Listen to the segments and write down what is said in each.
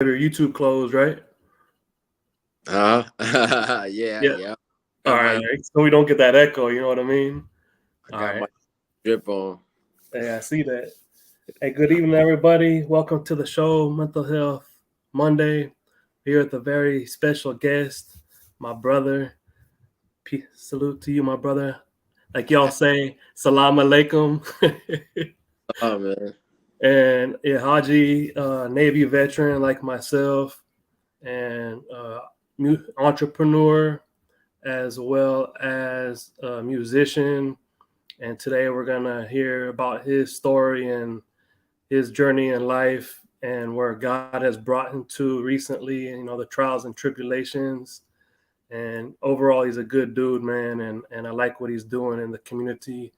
Your YouTube closed, right? Yeah, Yeah. yeah. All Got right. my All right. So we don't get that echo. You know what I mean? I All got right. my drip on. Hey, I see that. Hey, good evening, everybody. Welcome to the show, Mental Health Monday. Here with a very special guest, my brother. Salute to you, my brother. Like y'all say, salam alaikum. Oh man. And yeah, Haji, Navy veteran like myself, and entrepreneur as well as a musician. And today we're going to hear about his story and his journey in life and where God has brought him to recently, the trials and tribulations. And overall, he's a good dude, man. And I like what he's doing in the community.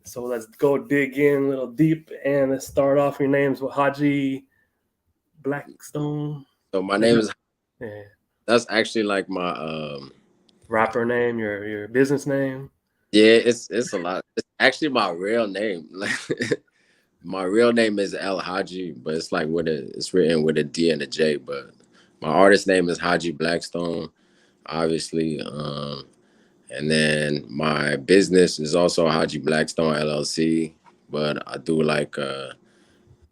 So let's go dig in a little deep and let's start off. Your name's Haji Blackstone. So my Is name that, is yeah, that's actually like my rapper name, your business name? yeah, it's a lot. It's actually my real name. Like my real name is El Haji, but it's like it's written with a D and a J, but my artist name is Haji Blackstone, obviously. And then my business is also Haji Blackstone LLC, but I do like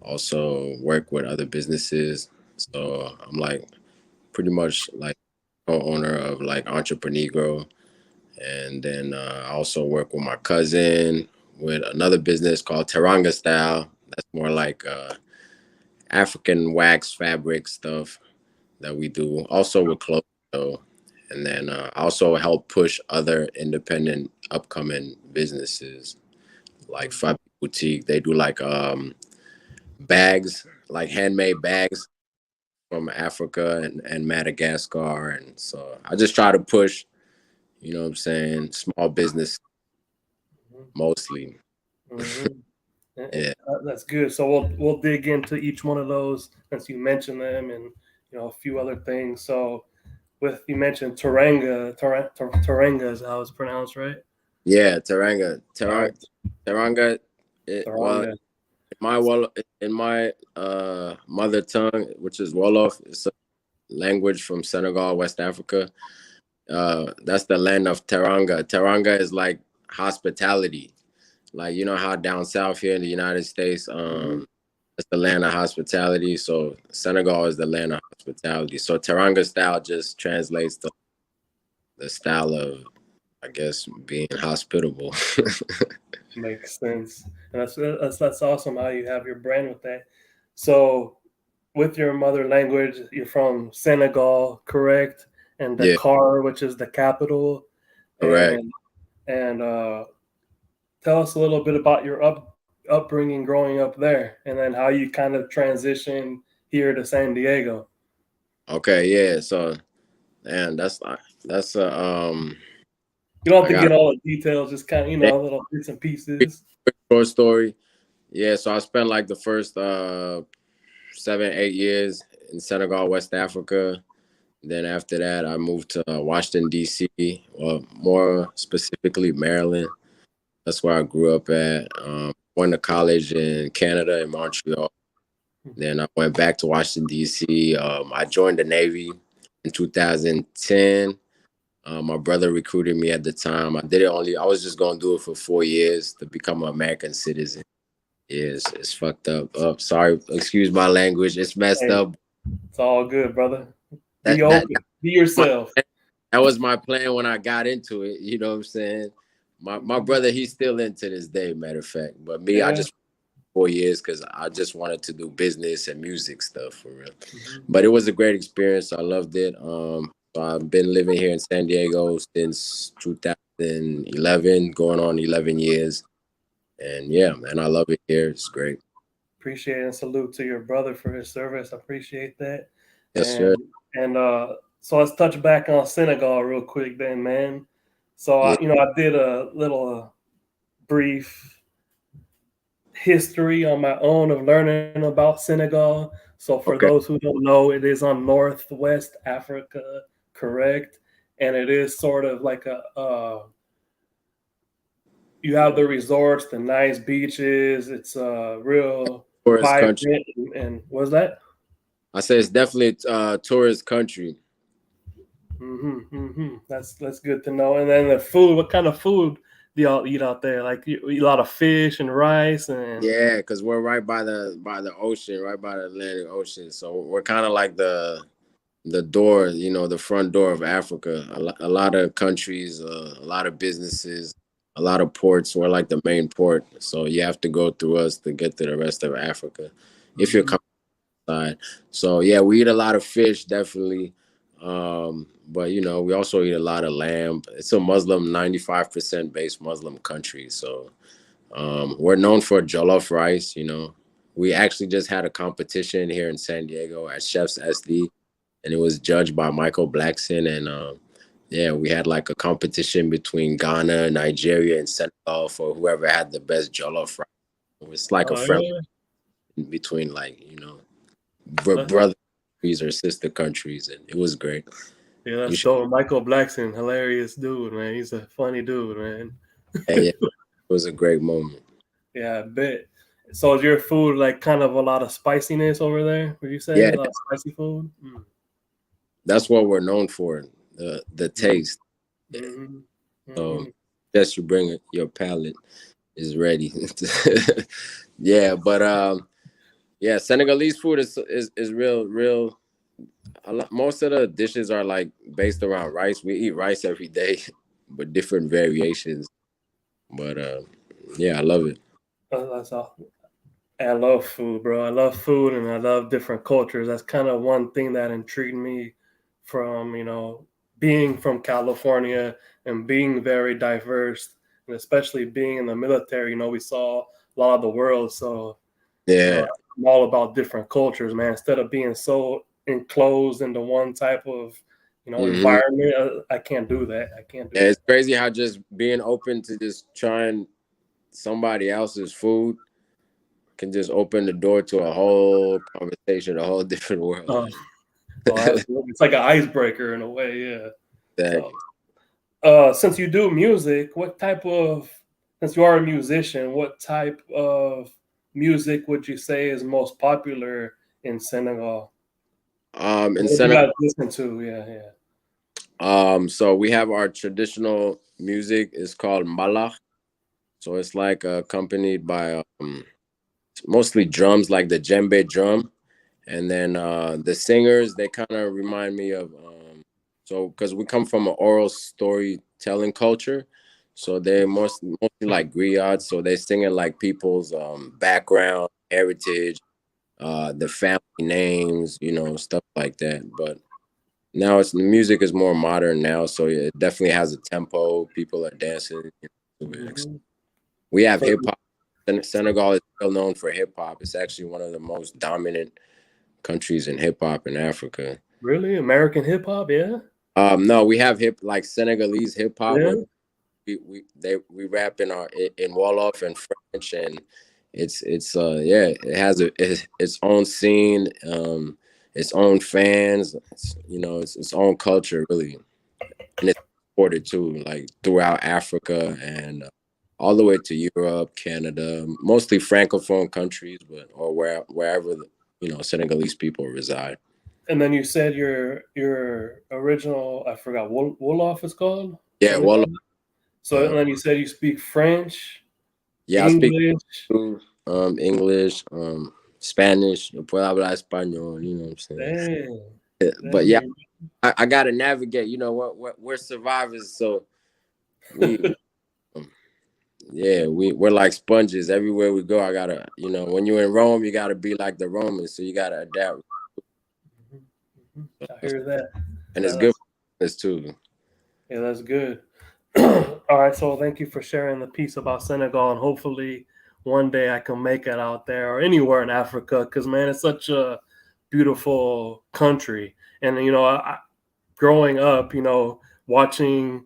also work with other businesses. So I'm like pretty much like co-owner of like Entreprenegro, and then I also work with my cousin with another business called Teranga Style. That's more like African wax fabric stuff that we do. Also with clothes though, and then I also help push other independent upcoming businesses like Fabi Boutique. They do like bags, like handmade bags from Africa and Madagascar. And so I just try to push, what I'm saying, small business mostly. Mm-hmm. Yeah. That's good. So we'll dig into each one of those since you mentioned them, and a few other things. So with you mentioned Taranga is how it's pronounced, right? Yeah, Teranga. All right, Teranga, well, Taranga. in my mother tongue, which is Wolof, it's a language from Senegal, West Africa. That's the land of Teranga. Teranga is like hospitality. Like you know how down south here in the United States, Mm-hmm. it's the land of hospitality. So Senegal is the land of hospitality. So Teranga style just translates to the style of, I guess, being hospitable. Makes sense, and that's awesome how you have your brand with that. So with your mother language, you're from Senegal, correct? And Yeah, Dakar, which is the capital, correct. and tell us a little bit about your upbringing growing up there, and then how you kind of transitioned here to San Diego. Okay, yeah. So, man, that's a You don't have I to got get all the details, just kind of a little bits and pieces. short story. Yeah, so I spent like the first 7 8 years in Senegal, West Africa. Then after that, I moved to Washington D.C. or more specifically Maryland. That's where I grew up at. Went to college in Canada in Montreal. Then I went back to Washington D.C. I joined the Navy in 2010. My brother recruited me at the time. I was just gonna do it for 4 years to become an American citizen. Yeah, it's fucked up. Oh, sorry, excuse my language. It's messed Hey, up. it's all good, brother. Be That that open, be yourself. that was my plan when I got into it. You know what I'm saying? My brother, he's still in to this day, matter of fact. But me, I Yeah. just 4 years because I just wanted to do business and music stuff for real. Mhm. But it was a great experience. I loved it. So I've been living here in San Diego since 2011, going on 11 years. And yeah, man, I love it here. It's great. Appreciate and salute to your brother for his service. I appreciate that. Yes, sir. And so let's touch back on Senegal real quick, then, man. So Yeah. I did a little brief history on my own of learning about Senegal. So for Okay. those who don't know, it is on Northwest Africa, correct? And it is sort of like you have the resorts, the nice beaches. It's real Tourist country. vibrant. And was that? I say it's definitely tourist country. That's good to know. And then the food, what kind of food do y'all eat out there? Like you eat a lot of fish and rice and Yeah, because we're right by the ocean, right by the Atlantic Ocean. So we're kind of like the door, you know, the front door of Africa. A lot of countries, a lot of businesses, a lot of ports. We're like the main port, so you have to go through us to get to the rest of Africa if you're Mhm. coming outside. So yeah, we eat a lot of fish, definitely. But you know, we also eat a lot of lamb. It's a Muslim, 95% based Muslim country. So we're known for jollof rice. You know, we actually just had a competition here in San Diego at Chef's SD, and it was judged by Michael Blackson. And yeah, we had like a competition between Ghana, Nigeria, and Senegal for whoever had the best jollof rice. It's like a Oh friend yeah, between like you know that's, brother countries or sister countries, and it was great. yeah, You that's should, dope. Michael Blackson, hilarious dude, man. He's a funny dude, man. yeah, yeah, it was a great moment. Yeah, I bet. So is your food like kind of a lot of spiciness over there? Would you say Yeah, a lot of spicy food? that's what we're known for, the taste. Mm-hmm. So Mm-hmm. just you bring it, your palate is ready. Yeah, but yeah, Senegalese food is real. Most of the dishes are like based around rice. We eat rice every day, but different variations. But yeah, I love it. That's all. I love food, bro. I love food and I love different cultures. That's kind of one thing that intrigued me from, being from California and being very diverse and especially being in the military. We saw a lot of the world. So, Yeah. I'm all about different cultures, man. Instead of being so enclosed into one type of, Hmm. environment, I can't do that. I can't do Yeah, it's that. crazy how just being open to just trying somebody else's food can just open the door to a whole conversation, a whole different world. Uh, oh, absolutely. It's like an icebreaker in a way. Yeah. So, Exactly. since you do music, since you are a musician, what type of music would you say is most popular in Senegal? In What do you Senegal, guys listen to? Yeah, yeah. so we have our traditional music is called mbala. So it's like accompanied by mostly drums, like the djembe drum, and then the singers they kind of remind me of so because we come from an oral storytelling culture, so they're mostly like griots, so they singing like people's background, heritage, the family names, you know, stuff like that. But now it's the music is more modern now, so it definitely has a tempo. People are dancing. Hmm. We have So, hip hop. Senegal is well known for hip hop. It's actually one of the most dominant countries in hip hop in Africa. really, American hip hop? Yeah, No, we have hip like Senegalese hip hop yeah. where we rap in in Wolof and French, and it's yeah, it has its own scene, its own fans, you know, its own culture really, and it's exported too, like throughout Africa and all the way to Europe, Canada, mostly francophone countries, but or wherever you know Senegalese people reside. And then you said your original, I forgot, Wolof is called Yeah, well, Senegal. So and then you said you speak French, yeah, I speak English. English, Spanish, yo puedo hablar español, you know what I'm saying? Dang, But yeah, dang. I gotta navigate. You know what? We're survivors, so we um, yeah, we're like sponges. Everywhere we go, I gotta, you know, when you're in Rome, you gotta be like the Romans, so you gotta adapt. Mhm, mhm. I hear that. And it's good That's for us too. Yeah, that's good. All right, so thank you for sharing the piece about Senegal, and hopefully one day I can make it out there or anywhere in Africa, because man, it's such a beautiful country. And growing up, watching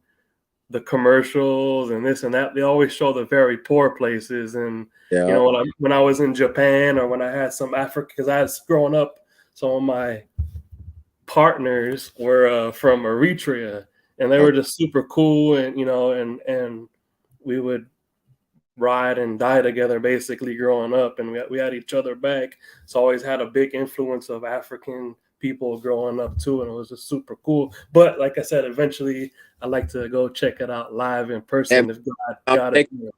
the commercials and this and that, they always show the very poor places. And Yeah, when I was in Japan or when I had some Africa, because I was growing up, some of my partners were from Eritrea, and they uh, were just super cool, and and we would ride and die together basically growing up, and we had each other back. So always had a big influence of African people growing up too, and it was just super cool. But like I said, eventually I'd like to go check it out live in And person if God I'm got it. thinking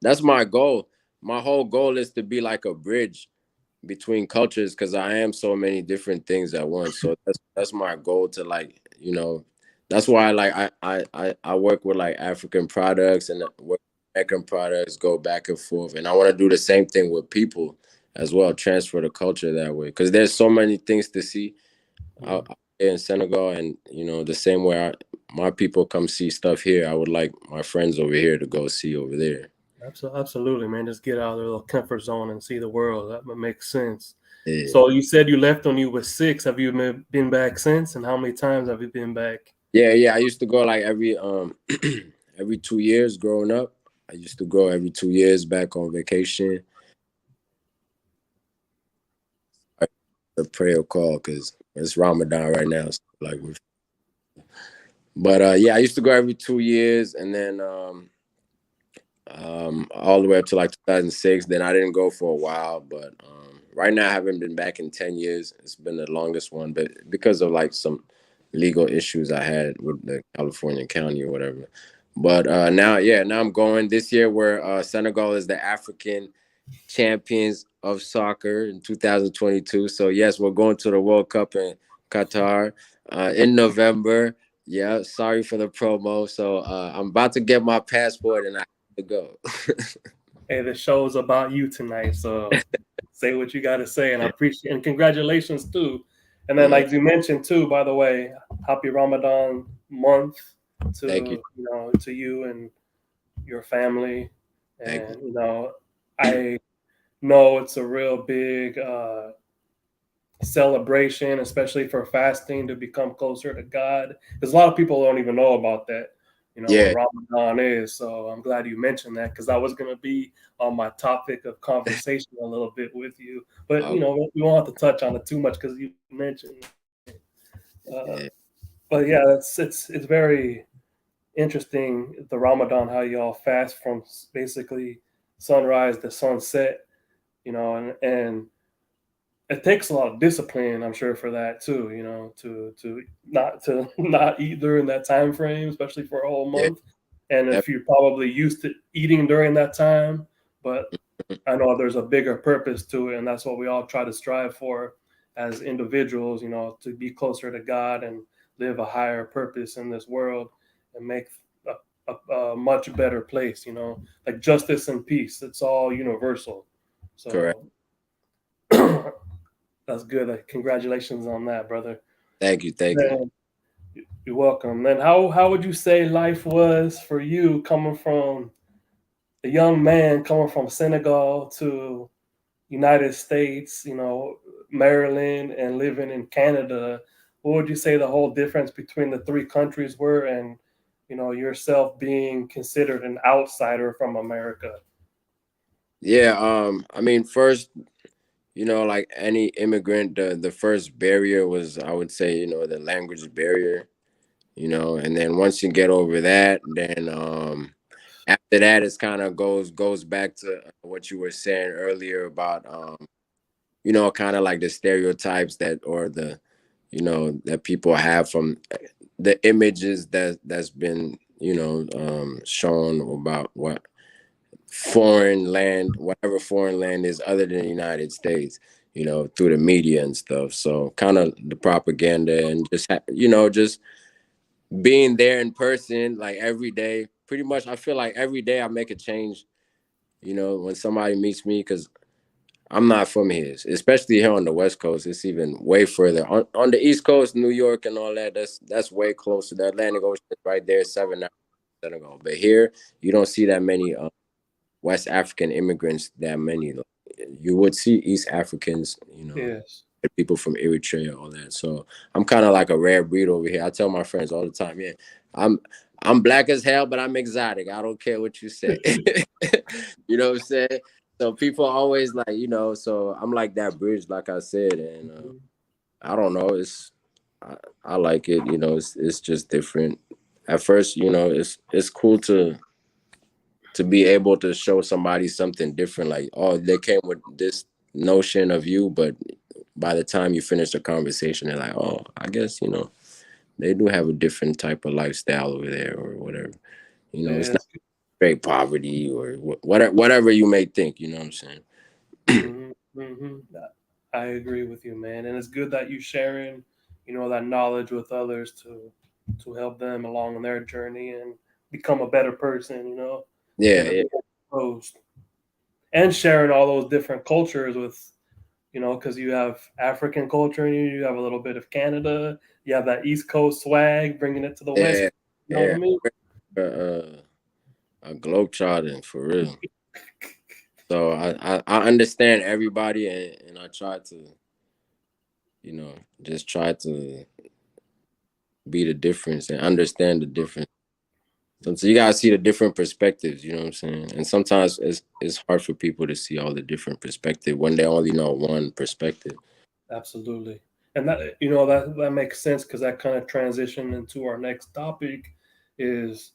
that's my goal. My whole goal is to be like a bridge between cultures because I am so many different things at once. So that's my goal to like, that's why like I work with like African products and work with American products, go back and forth. And I want to do the same thing with people as well, transfer the culture that way. Because there's so many things to see out here in Senegal, and the same way my people come see stuff here, I would like my friends over here to go see over there. Absolutely, man. Just get out of their little comfort zone and see the world. That makes sense. Yeah. So you said you left when you were 6. Have you been back since? And how many times have you been back? Yeah. I used to go like every every 2 years growing up. I used to go every 2 years back on vacation. The prayer call because it's Ramadan right now. So like, but yeah, I used to go every 2 years, and then all the way up to like 2006. Then I didn't go for a while, but right now I haven't been back in 10 years. It's been the longest one, but because of like some legal issues I had with the California county or whatever. But now, yeah, now I'm going this year where Senegal is the African champions of soccer in 2022. So yes, we're going to the World Cup in Qatar in November. Yeah, sorry for the promo. So I'm about to get my passport and I have to go. Hey, the show's about you tonight, so say what you got to say, and I appreciate and congratulations too. And then, Yeah, like you mentioned too, by the way, happy Ramadan month thank you, to to you and your family. thank you. And I know it's a real big celebration, especially for fasting to become closer to God. Because a lot of people don't even know about that, what Yeah, Ramadan is. So I'm glad you mentioned that because that was going to be on my topic of conversation a little bit with you. But, uh, we won't have to touch on it too much because you mentioned it. yeah, But yeah, it's very interesting the Ramadan how y'all fast from basically sunrise to sunset, and it takes a lot of discipline, I'm sure, for that too. To not eat during that time frame, especially for a whole yeah. month. And if you're probably used to eating during that time, but I know there's a bigger purpose to it, and that's what we all try to strive for as individuals. To be closer to God and live a higher purpose in this world and make a much better place. Like justice and peace. It's all universal. Correct. So that's good. Congratulations on that, brother. Thank you, thank you. Then you're welcome. Then how would you say life was for you coming from a young man coming from Senegal to United States, Maryland, and living in Canada? What would you say the whole difference between the three countries were, and yourself being considered an outsider from America? Yeah, I mean, first, like any immigrant, the first barrier was, I would say, the language barrier. And then once you get over that, then after that, it's kind of goes back to what you were saying earlier about kind of like the stereotypes that or the that people have from the images that's been shown about what foreign land, whatever foreign land is other than the United States, through the media and stuff. So kind of the propaganda and just just being there in person, like every day. Pretty much, I feel like every day I make a change. When somebody meets me, because I'm not from here, especially here on the West Coast. It's even way further on the East Coast, New York and all that. That's way closer. The Atlantic Ocean is right there, 7 hours ago. But here, you don't see that many West African immigrants. That many. You would see East Africans. Yes. People from Eritrea, all that. So I'm kind of like a rare breed over here. I tell my friends all the time, yeah, I'm I'm black as hell, but I'm exotic. I don't care what you say. You know what I'm saying? So people always like, so I'm like that bridge, like I said, and I don't know. I, I like it. It's just different. At first, it's cool to to be able to show somebody something different. Like, oh, they came with this notion of you, but by the time you finish the conversation, they're like, oh, I guess, they do have a different type of lifestyle over there or whatever. It's not Yes. straight poverty or whatever you may think. You know what I'm saying? Hmm. Hmm. I agree with you, man. And it's good that you sharing, that knowledge with others to help them along on their journey and become a better person, Yeah, and yeah, exposed. And sharing all those different cultures with, because you have African culture in you, you have a little bit of Canada, you have that East Coast swag, bringing it to the West. yeah, You know what I yeah. mean? A globetrotting for real. So I understand everybody, and I try to, just try to be the difference and understand the difference. So you gotta see the different perspectives, you know what I'm saying? And sometimes it's hard for people to see all the different perspective when they only know one perspective. Absolutely. And that that makes sense because that kind of transition into our next topic is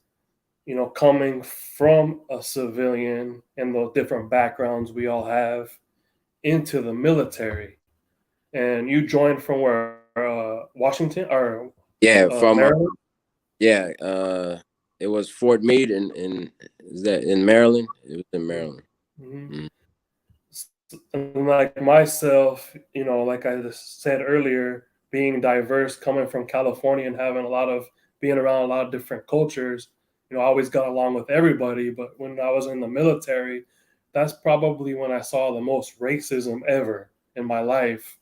coming from a civilian and the different backgrounds we all have into the military. And you joined from where, Washington or Yeah, from Maryland? yeah, it was Fort Meade in is that in Maryland? It was in Maryland. Mm-hmm. Mm. And like myself, like I just said earlier, being diverse, coming from California and having being around a lot of different cultures, I always got along with everybody. But when I was in the military, that's probably when I saw the most racism ever in my life.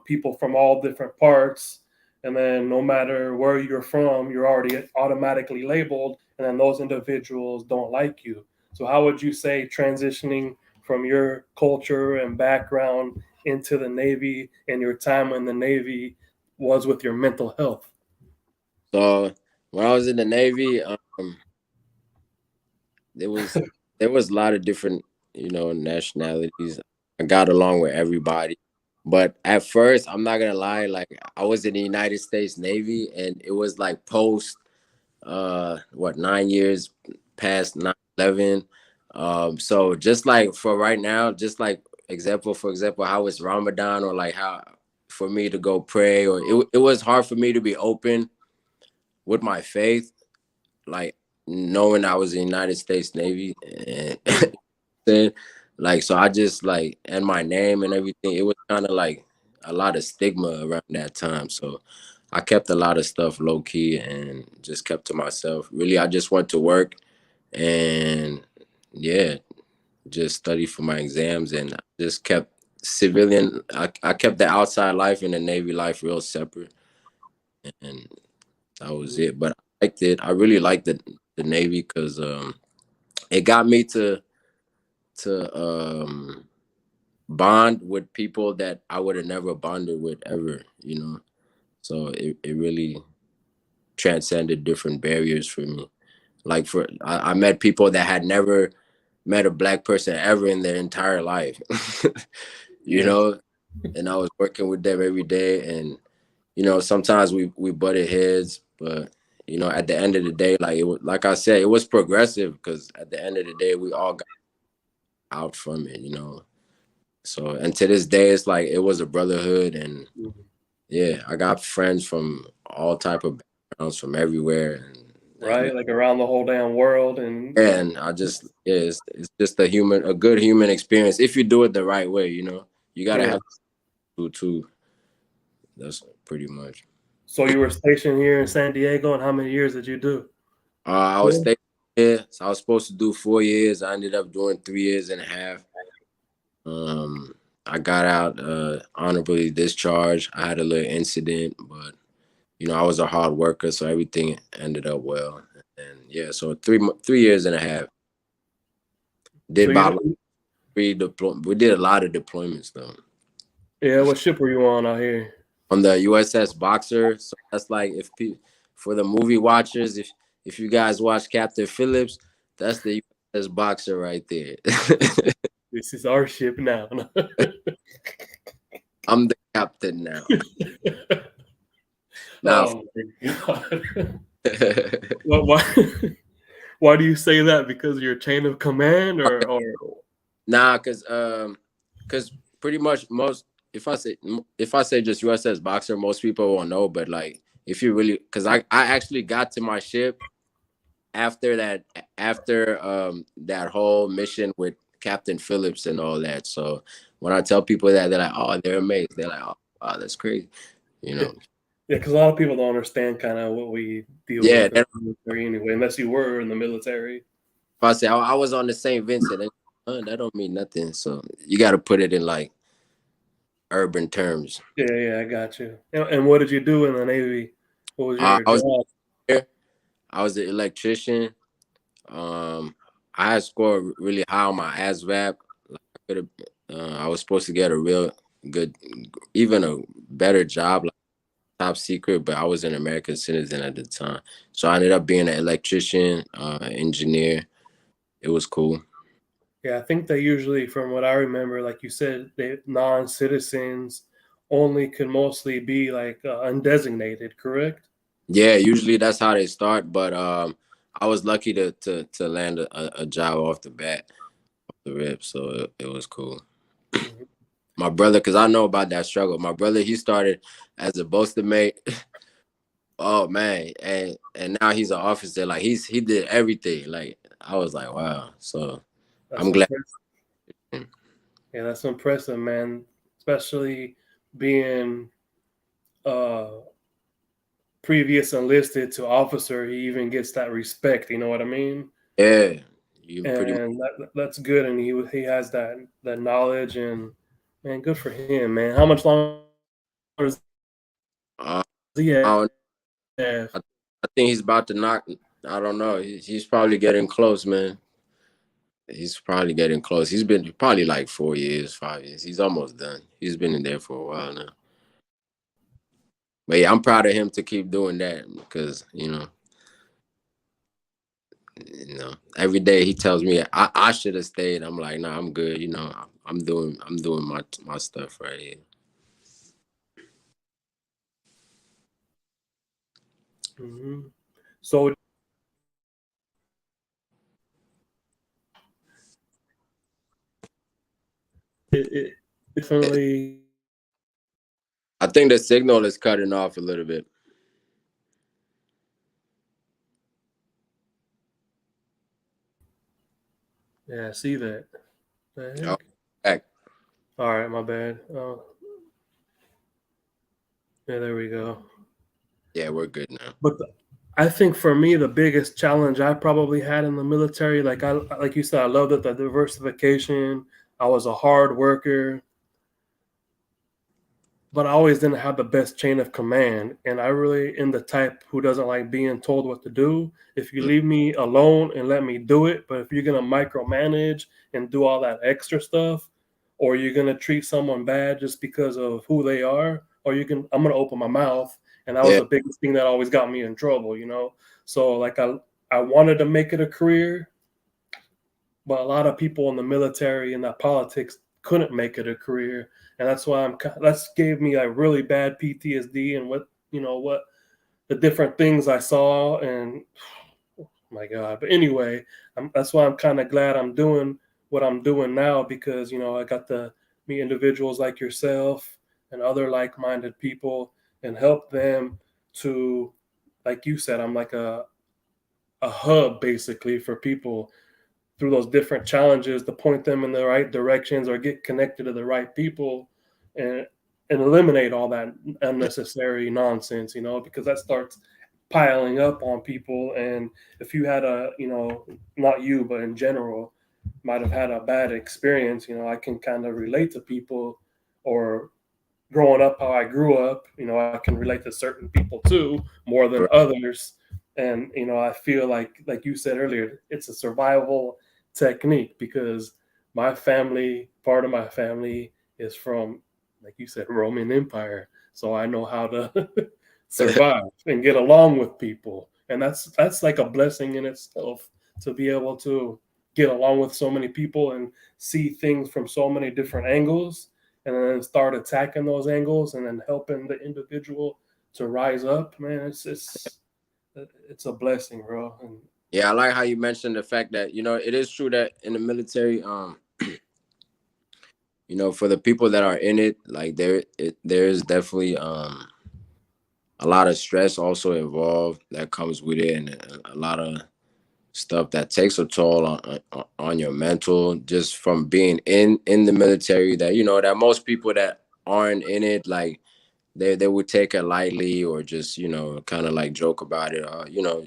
People from all different parts. And then no matter where you're from, you're already automatically labeled. And then those individuals don't like you. So, how would you say transitioning from your culture and background into the Navy and your time in the Navy was with your mental health? So when I was in the Navy, there was there was a lot of different nationalities. I got along with everybody, but at first, I'm not gonna lie, like I was in the United States Navy, and it was like post 9 years past 9/11. So just like for right now, just like for example how it's Ramadan, or like how for me to go pray, or it was hard for me to be open with my faith, like knowing I was in the United States Navy, and then like so I just like, and my name and everything, it was kind of like a lot of stigma around that time. So I kept a lot of stuff low key and just kept to myself. Really, I just went to work and yeah, just studied for my exams, and I just kept civilian. I kept the outside life and the Navy life real separate, and that was it. But I liked it. I really liked the Navy because it got me to bond with people that I would have never bonded with ever. So it really transcended different barriers for me. Like I met people that had never met a black person ever in their entire life. you Yes. know, and I was working with them every day, and sometimes we butted heads, but at the end of the day, like it was, like I said, it was progressive because at the end of the day, we all got out from it. So, and to this day, it's like it was a brotherhood, and yeah, I got friends from all type of backgrounds from everywhere, and I mean, Right, like around the whole damn world, and and I just yeah, it's just a good human experience if you do it the right way. You gotta yeah. have to too. That's pretty much. So you were stationed here in San Diego, and how many years did you do? I was staying here, so I was supposed to do 4 years. I ended up doing 3 years and a half. Um, I got out honorably discharged. I had a little incident, but I was a hard worker, so everything ended up well. And yeah, so 3 years and a half. Did So about like you, we did a lot of deployments though. yeah, what ship were you on out here? On the USS Boxer. So that's like for the movie watchers, if you guys watch Captain Phillips, that's the USS Boxer right there. This is our ship now. I'm the captain now. Now, Oh my god! What? Why? Why do you say that? Because of your chain of command, or Nah, cause pretty much most if I say just USS Boxer, most people won't know. But like, if you really, cause I actually got to my ship after that whole mission with Captain Phillips and all that. So when I tell people that, they're like, oh, they're amazed. They're like, oh, wow, that's crazy. You yeah, know? because a lot of people don't understand kind of what we deal Yeah. with in the military anyway, unless you were in the military. If I say I was on the St. Vincent, that don't mean nothing. So you got to put it in like urban terms. Yeah, yeah, I got you. And what did you do in the Navy? What was your I was job? there. I was an electrician. Um, I had scored really high on my ASVAB. Like I was supposed to get a real good, even a better job, like top secret, but I was an American citizen at the time. So I ended up being an electrician, engineer. It was cool. Yeah, I think they usually, from what I remember, like you said, they non-citizens only can mostly be like undesignated, correct? Yeah, usually that's how they start, but I was lucky to land a job off the bat, off the rip, so it was cool. Mhm. My brother, because I know about that struggle. My brother, he started as a bolster mate. Oh man, and now he's an officer. Like he did everything. Like I was like, wow. So That's I'm glad. impressive. Yeah, that's impressive, man. Especially being uh previous enlisted to officer, he even gets that respect. You know what I mean? Yeah, you pretty much. And that's good. And he has that knowledge, and man, good for him, man. How much longer does Uh, he have? I, don't- I think he's about to knock. I don't know. He's probably getting close, man. He's probably getting close. He's been probably like 4 years, 5 years. He's almost done. He's been in there for a while now. But yeah, I'm proud of him to keep doing that because every day he tells me I should have stayed. I'm like, nah, I'm good. I'm doing my stuff right here. Mhm. So it definitely, I think the signal is cutting off a little bit. yeah, I see that. The Oh, heck? back. All right, my bad. Yeah, there we go. Yeah, we're good now. But I think for me, the biggest challenge I probably had in the military, like you said, I loved it, the diversification. I was a hard worker, but I always didn't have the best chain of command. And I really am the type who doesn't like being told what to do. If you Mm, leave me alone and let me do it, but if you're gonna micromanage and do all that extra stuff, or you're gonna treat someone bad just because of who they are, or I'm gonna open my mouth. And that was yeah, the biggest thing that always got me in trouble, you know. So like I wanted to make it a career, but a lot of people in the military and that politics couldn't make it a career, and that's why that's gave me like really bad PTSD and what the different things I saw, and oh my God. But anyway, that's why I'm kind of glad I'm doing what I'm doing now, because I got to meet individuals like yourself and other like-minded people and help them to, like you said, I'm like a hub basically for people through those different challenges to point them in the right directions or get connected to the right people, and eliminate all that unnecessary nonsense, because that starts piling up on people. And if you had not you, but in general, might have had a bad experience, I can kind of relate to people, or growing up how I grew up, I can relate to certain people too more than right. others. And I feel like you said earlier, it's a survival technique, because part of my family is from, like you said, Roman Empire. So I know how to survive and get along with people. And that's like a blessing in itself, to be able to get along with so many people and see things from so many different angles, and then start attacking those angles and then helping the individual to rise up. Man, it's a blessing, bro. And Yeah, I like how you mentioned the fact that it is true that in the military, for the people that are in it, like there is definitely a lot of stress also involved that comes with it, and a lot of stuff that takes a toll on your mental just from being in the military. That that most people that aren't in it, like they would take it lightly or just kind of like joke about it,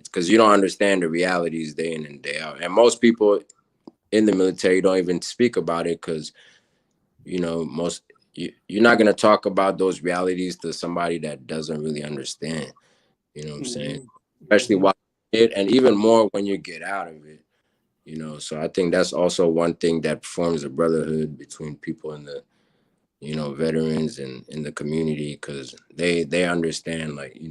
because you don't understand the realities day in and day out. And most people in the military don't even speak about it because most you're not going to talk about those realities to somebody that doesn't really understand. You know what I'm saying? Mhm. Especially Mhm. while it, and even more when you get out of it. So I think that's also one thing that forms a brotherhood between people in the veterans and in the community, because they understand, like,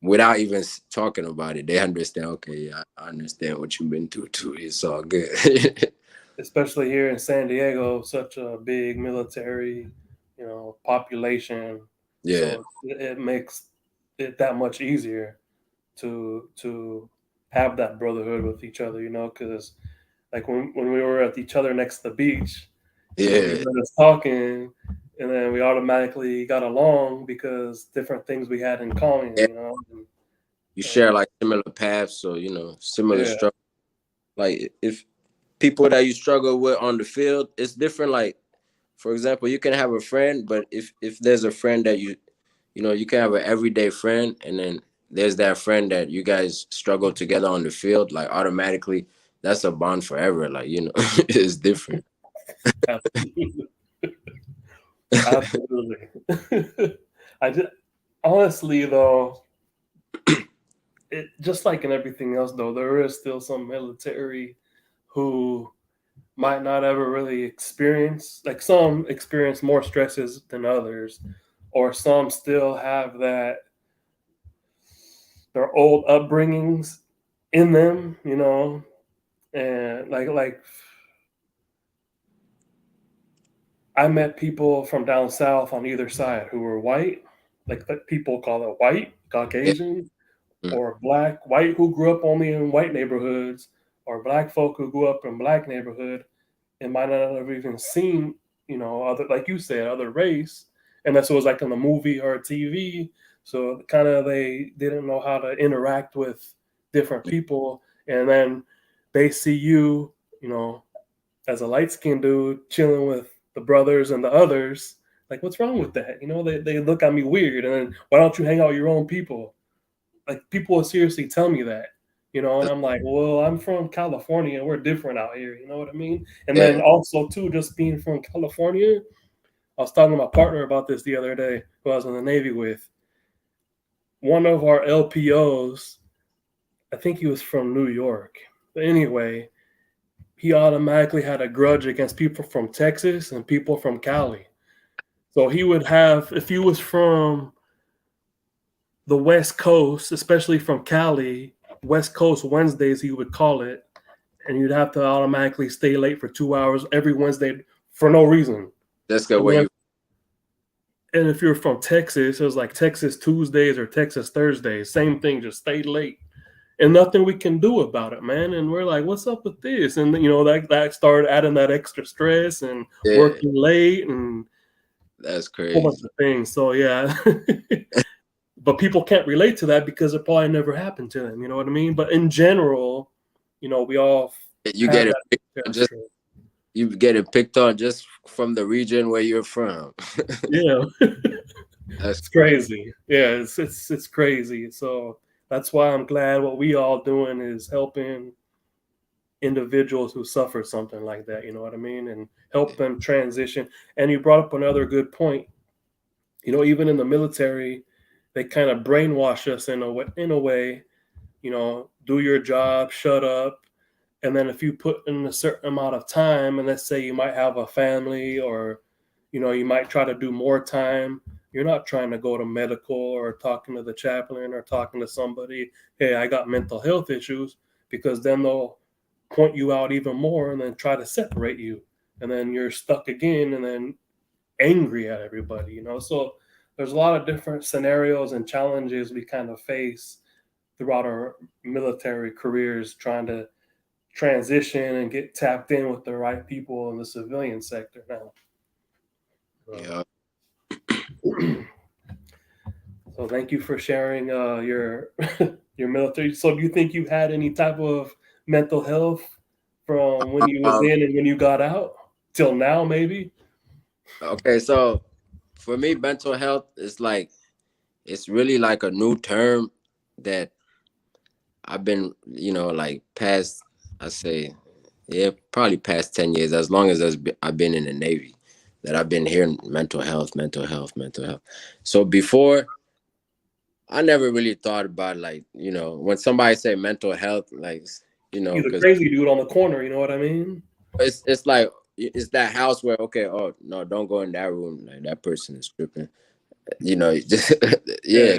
without even talking about it, they understand. Okay, yeah, I understand what you've been through too. It's all good. Especially here in San Diego, such a big military, population. Yeah, So it makes it that much easier to have that brotherhood with each other, because like when we were at each other next to the beach, you yeah, heard us talking, and then we automatically got along because different things we had in common, yeah. and, You share and like similar paths, so similar yeah, struggle. Like if people that you struggle with on the field, it's different. Like, for example, you can have a friend, but if there's a friend that you can have an everyday friend, and then there's that friend that you guys struggle together on the field, like automatically that's a bond forever. Like, it's different. absolutely, absolutely. I just honestly though, it just like in everything else though, there is still some military who might not ever really experience, like some experience more stresses than others, or some still have that their old upbringings in them, and like I met people from down south on either side who were white, like people call it white, Yeah. Caucasian, Mm. or black, white who grew up only in white neighborhoods, or black folk who grew up in black neighborhood and might not have even seen, other, like you said, other race, unless it was like in a movie or TV. So kind of they didn't know how to interact with different people, and then they see you, you know, as a light skinned dude chilling with the brothers and the others. Like, what's wrong with that? They look at me weird, and then why don't you hang out with your own people? Like people will seriously tell me that, and I'm like, well, I'm from California. We're different out here. You know what I mean? And then Yeah. also too, just being from California, I was talking to my partner about this the other day, who I was in the Navy with. One of our LPOs, I think he was from New York. But anyway, he automatically had a grudge against people from Texas and people from Cali. So he would have, if he was from the West Coast, especially from Cali, West Coast Wednesdays, he would call it, and you'd have to automatically stay late for 2 hours every Wednesday for no reason. Let's go And where then, you. and if you're from Texas, it was like Texas Tuesdays or Texas Thursdays, same thing, just stay late. And nothing we can do about it, man. And we're like, what's up with this? And that started adding that extra stress and Yeah, working late and that's a whole bunch crazy. of things. So yeah. But people can't relate to that because it probably never happened to them. You know what I mean? But in general, we all You have get it that picked on just stress. you get it picked on just from the region where you're from. Yeah, That's it's crazy. Yeah, it's crazy. So that's why I'm glad what we all doing is helping individuals who suffer something like that. You know what I mean? And help them transition. And you brought up another good point. Even in the military, they kind of brainwash us in a way. In a way, do your job, shut up. And then if you put in a certain amount of time, and let's say you might have a family, or you might try to do more time, you're not trying to go to medical or talking to the chaplain or talking to somebody, hey, I got mental health issues, because then they'll point you out even more and then try to separate you, and then you're stuck again, and then angry at everybody. So there's a lot of different scenarios and challenges we kind of face throughout our military careers, trying to transition and get tapped in with the right people in the civilian sector now. Yeah. So thank you for sharing your your military. So do you think you had any type of mental health from when you was Um, in and when you got out till now, maybe? okay, so for me, mental health is like it's really like a new term that I've been, like past, I say, yeah, probably past 10 years. As long as I've been in the Navy, that I've been hearing mental health, mental health, mental health. So before, I never really thought about like, when somebody say mental health, like, You the because crazy dude on the corner, you know what I mean? it's like it's that house where okay, oh no, don't go in that room, like that person is tripping, just yeah,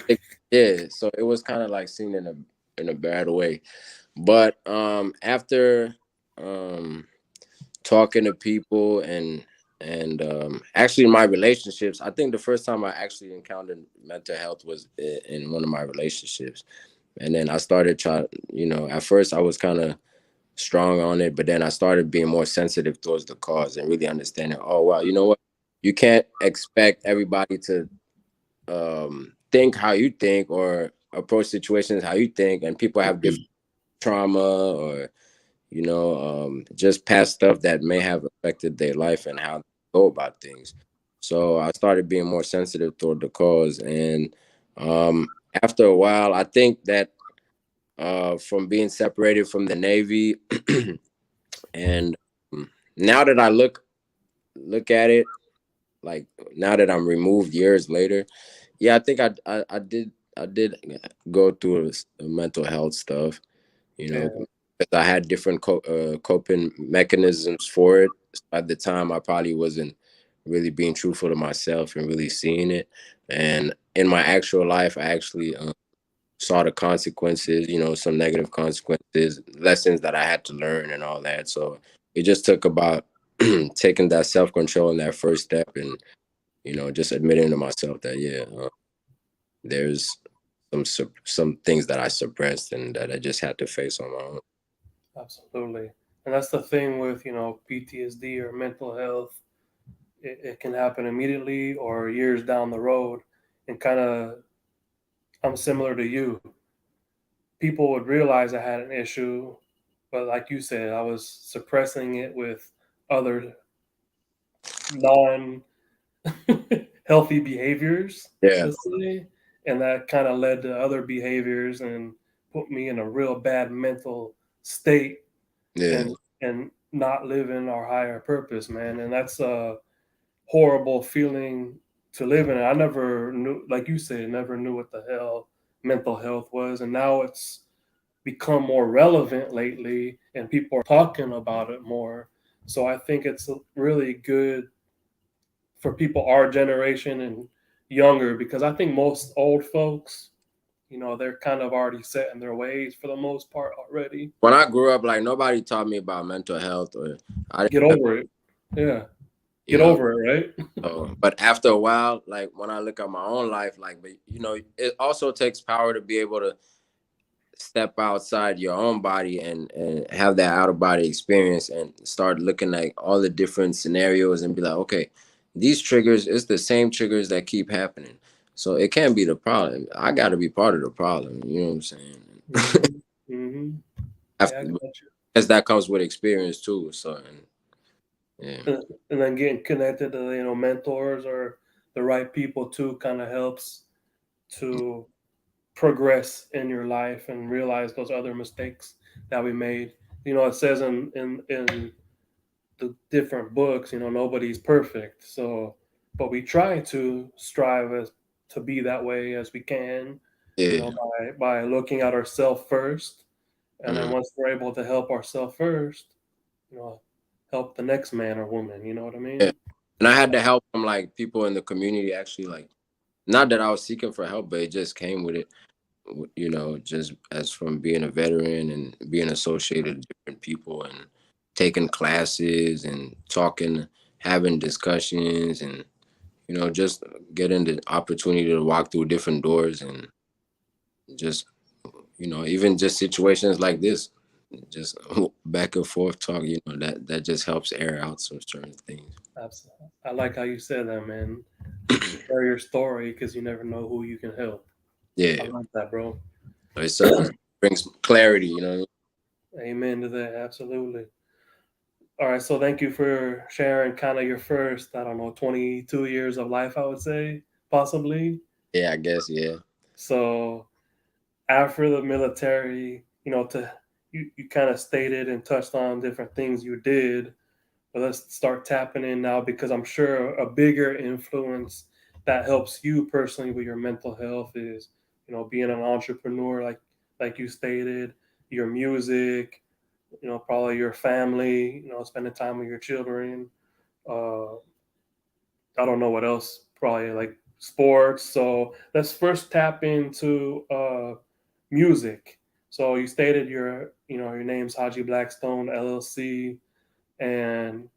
Yeah, yeah. So it was kind of like seen in a bad way, but after um talking to people and actually my relationships, I think the first time I actually encountered mental health was in one of my relationships, and then I started trying, at first I was kind of strong on it, but then I started being more sensitive towards the cause and really understanding, oh wow, you know what, you can't expect everybody to think how you think or approach situations how you think, and people have different trauma or just past stuff that may have affected their life and how they go about things. So I started being more sensitive toward the cause, and after a while, I think that from being separated from the Navy, and now that I look at it, like now that I'm removed years later, yeah, I think I did go through mental health stuff, yeah, 'cause I had different coping mechanisms for it. At the time, I probably wasn't really being truthful to myself and really seeing it. And in my actual life, I actually saw the consequences, some negative consequences, lessons that I had to learn and all that. So it just took about taking that self control and that first step and, just admitting to myself that, yeah, there's some things that I suppressed and that I just had to face on my own. absolutely. And that's the thing with, PTSD or mental health. It can happen immediately or years down the road. And kind of, I'm similar to you. People would realize I had an issue, but like you said, I was suppressing it with other non healthy behaviors, Yeah, let's say. And that kind of led to other behaviors and put me in a real bad mental state yeah, and not living our higher purpose, man. And that's a horrible feeling to live in. I never knew, like you said, never knew what the hell mental health was. And now it's become more relevant lately and people are talking about it more. So I think it's really good for people our generation and younger because I think most old folks, they're kind of already set in their ways for the most part already. when I grew up, like nobody taught me about mental health, or I Get didn't, over it. Yeah. you Get know. over it, right? But after a while, like when I look at my own life, like, but it also takes power to be able to step outside your own body and have that out of body experience and start looking at all the different scenarios and be like, okay, these triggers, it's the same triggers that keep happening. So it can't be the problem. I got to be part of the problem. You know what I'm saying? Hmm. Hmm. Yeah, I After, got you. as that comes with experience too. So, yeah, And then getting connected to mentors or the right people too kind of helps to progress in your life and realize those other mistakes that we made. It says in the different books, nobody's perfect. So, but we try to strive as to be that way as we can, yeah, by looking at ourselves first, and then mm, once we're able to help ourselves first, you know, help the next man or woman. You know what I yeah. mean? And I had to help from like people in the community actually, like, not that I was seeking for help, but it just came with it, just as from being a veteran and being associated with different people and taking classes and talking, having discussions, and just getting the opportunity to walk through different doors and just even just situations like this, just back and forth talk, that just helps air out some certain things. Absolutely. I like how you said that, man. Share your story because you never know who you can help. I Yeah, like that, bro. it certainly brings clarity. Amen to that. Absolutely. All right. So thank you for sharing kind of your first, I don't know, 22 years of life, I would say, possibly. Yeah, I guess. Yeah. So after the military, you kind of stated and touched on different things you did. But let's start tapping in now because I'm sure a bigger influence that helps you personally with your mental health is, being an entrepreneur, like you stated, your music, probably your family, spending time with your children. Uh, I don't know what else, probably like sports. So let's first tap into music. So you stated your name's Haji Blackstone LLC, and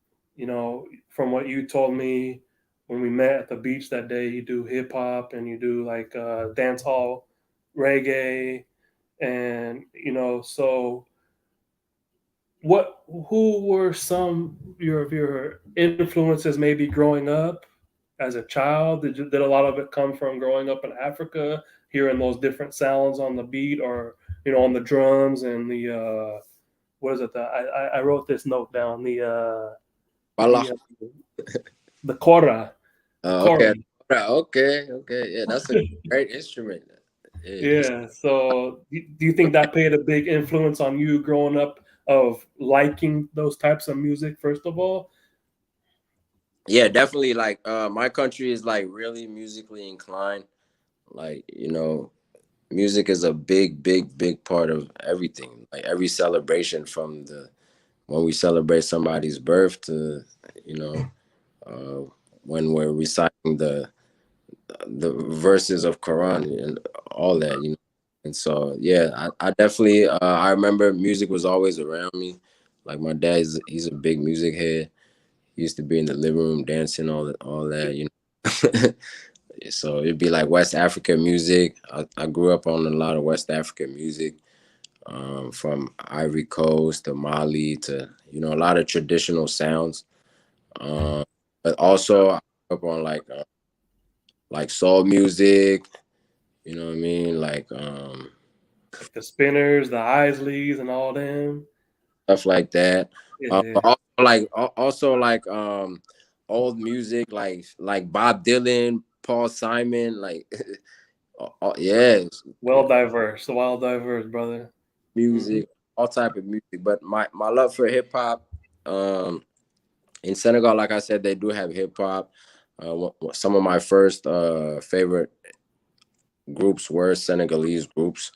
from what you told me when we met at the beach that day, you do hip hop and you do like dance hall, reggae, and so what who were some of your influences maybe growing up as a child? Did a lot of it come from growing up in Africa, hearing those different sounds on the beat, or on the drums and the what is it? I wrote this note down. Voila. The kora, the kora. Okay. Okay. Okay. Yeah, that's a great instrument. Yeah. Yeah. So do you think that played a big influence on you growing up of liking those types of music? First of all, Yeah, definitely. Like, my country is like really musically inclined. Like, music is a big, big, big part of everything. Like every celebration, from the when we celebrate somebody's birth to, you know, uh, when we're reciting the verses of Quran and all that. And so, yeah, I definitely, I remember music was always around me. Like my dad, he's a big music head. He used to be in the living room dancing, all that. So it'd be like West African music. I grew up on a lot of West African music, from Ivory Coast to Mali to, a lot of traditional sounds. Um, but also I grew up on like soul music. You know what I mean? Like, like the Spinners, the Isleys, and all them. stuff like that. Yeah. But also like old music, like Bob Dylan, Paul Simon, like yeah, Well diverse, brother. Hmm. music, all type of music. But my love for hip hop, um, in Senegal, like I said, they do have hip hop. Some of my first favorite groups were Senegalese groups.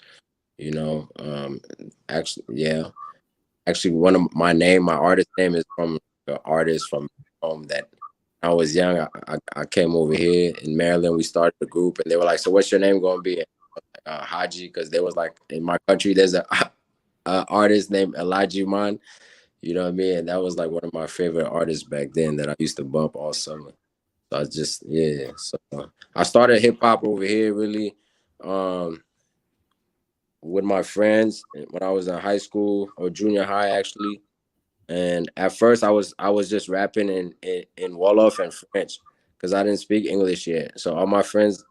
You know, actually, yeah, actually, my artist name is from the artist from home that I was young. I came over here in Maryland. We started a group, and they were like, "So, what's your name going to be?" Haji, because there was like in my country, there's a artist named Elijah Man. You know what I mean? And that was like one of my favorite artists back then that I used to bump all summer. So I just, yeah. So I started hip hop over here really, um, with my friends when I was in high school or junior high actually. And at first I was just rapping in Wolof and French because I didn't speak English yet. So all my friends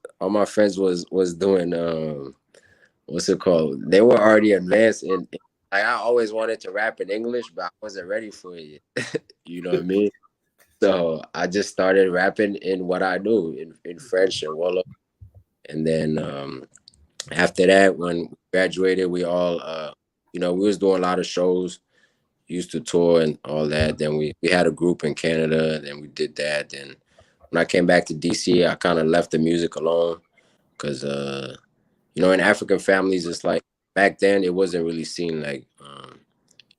was doing, what's it called? They were already advanced in like I always wanted to rap in English, but I wasn't ready for it. You know what I mean? So I just started rapping in what I knew in French and Wolof. And then, after that, when we graduated, we all, we was doing a lot of shows, used to tour and all that. Then we had a group in Canada, and then we did that. Then when I came back to DC, I kind of left the music alone because, in African families, it's like back then it wasn't really seen like,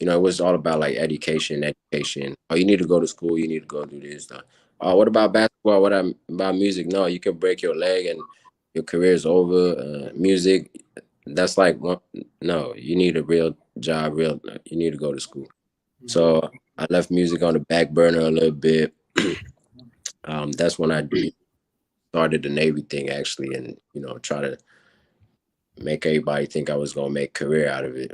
it was all about like education, education. Oh, you need to go to school. You need to go do this. Oh, what about basketball? About music? No, you can break your leg and your career is over. Music, that's like no. You need a real job. You need to go to school. Hmm. So I left music on the back burner a little bit. That's when I started the Navy thing actually, and try to make everybody think I was gonna make career out of it.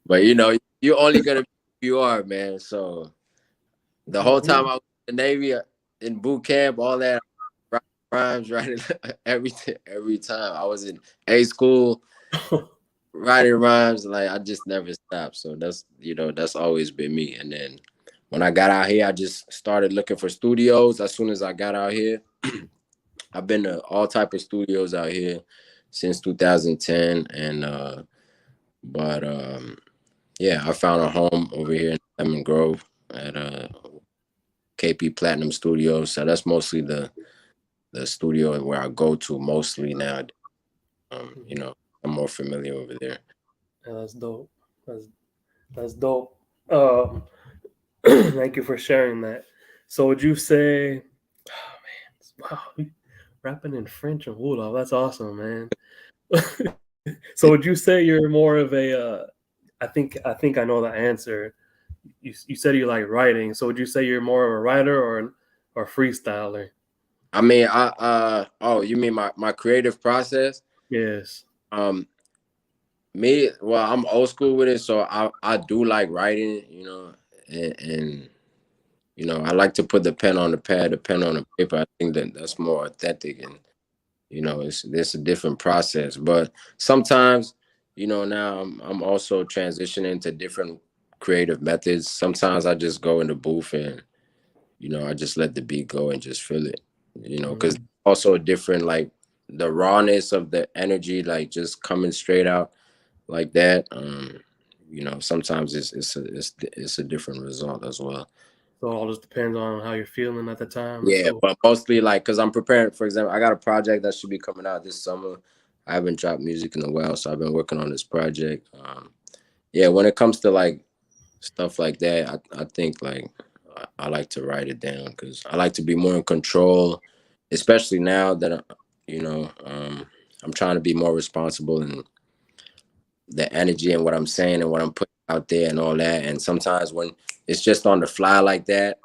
But you're only gonna be who you are, man. So the whole time Mhm. I was in the Navy, in boot camp, all that rhymes, writing everything every time. I was in A school writing rhymes, like I just never stopped. So that's always been me. And then when I got out here, I just started looking for studios. As soon as I got out here, I've been to all type of studios out here since 2010, and but yeah, I found a home over here in Lemon Grove at KP Platinum Studios. So that's mostly the studio where I go to mostly now. Mhm. I'm more familiar over there. Yeah, that's dope. That's that's dope. Um, thank you for sharing that. So, would you say, oh man, wow, rapping in French and Wolof, that's awesome, man. So, would you say you're more of a? I think I know the answer. You said you like writing, so would you say you're more of a writer or freestyler? I mean, oh, you mean my creative process? Yes. Um, well, I'm old school with it, so I do like writing, and I like to put the pen on the pad, the pen on the paper. I think that's more authentic, and it's a different process. But sometimes, now I'm also transitioning to different creative methods. Sometimes I just go in the booth and I just let the beat go and just feel it. Because Mhm. also a different, like, the rawness of the energy, like just coming straight out like that. Sometimes it's a different result as well. So it all just depends on how you're feeling at the time. Yeah, So but mostly like because I'm preparing. For example, I got a project that should be coming out this summer. I haven't dropped music in a while, so I've been working on this project. Yeah, when it comes to like stuff like that, I think like I like to write it down because I like to be more in control, especially now that I'm trying to be more responsible in the energy and what I'm saying and what I'm putting out there and all that. And sometimes when it's just on the fly like that,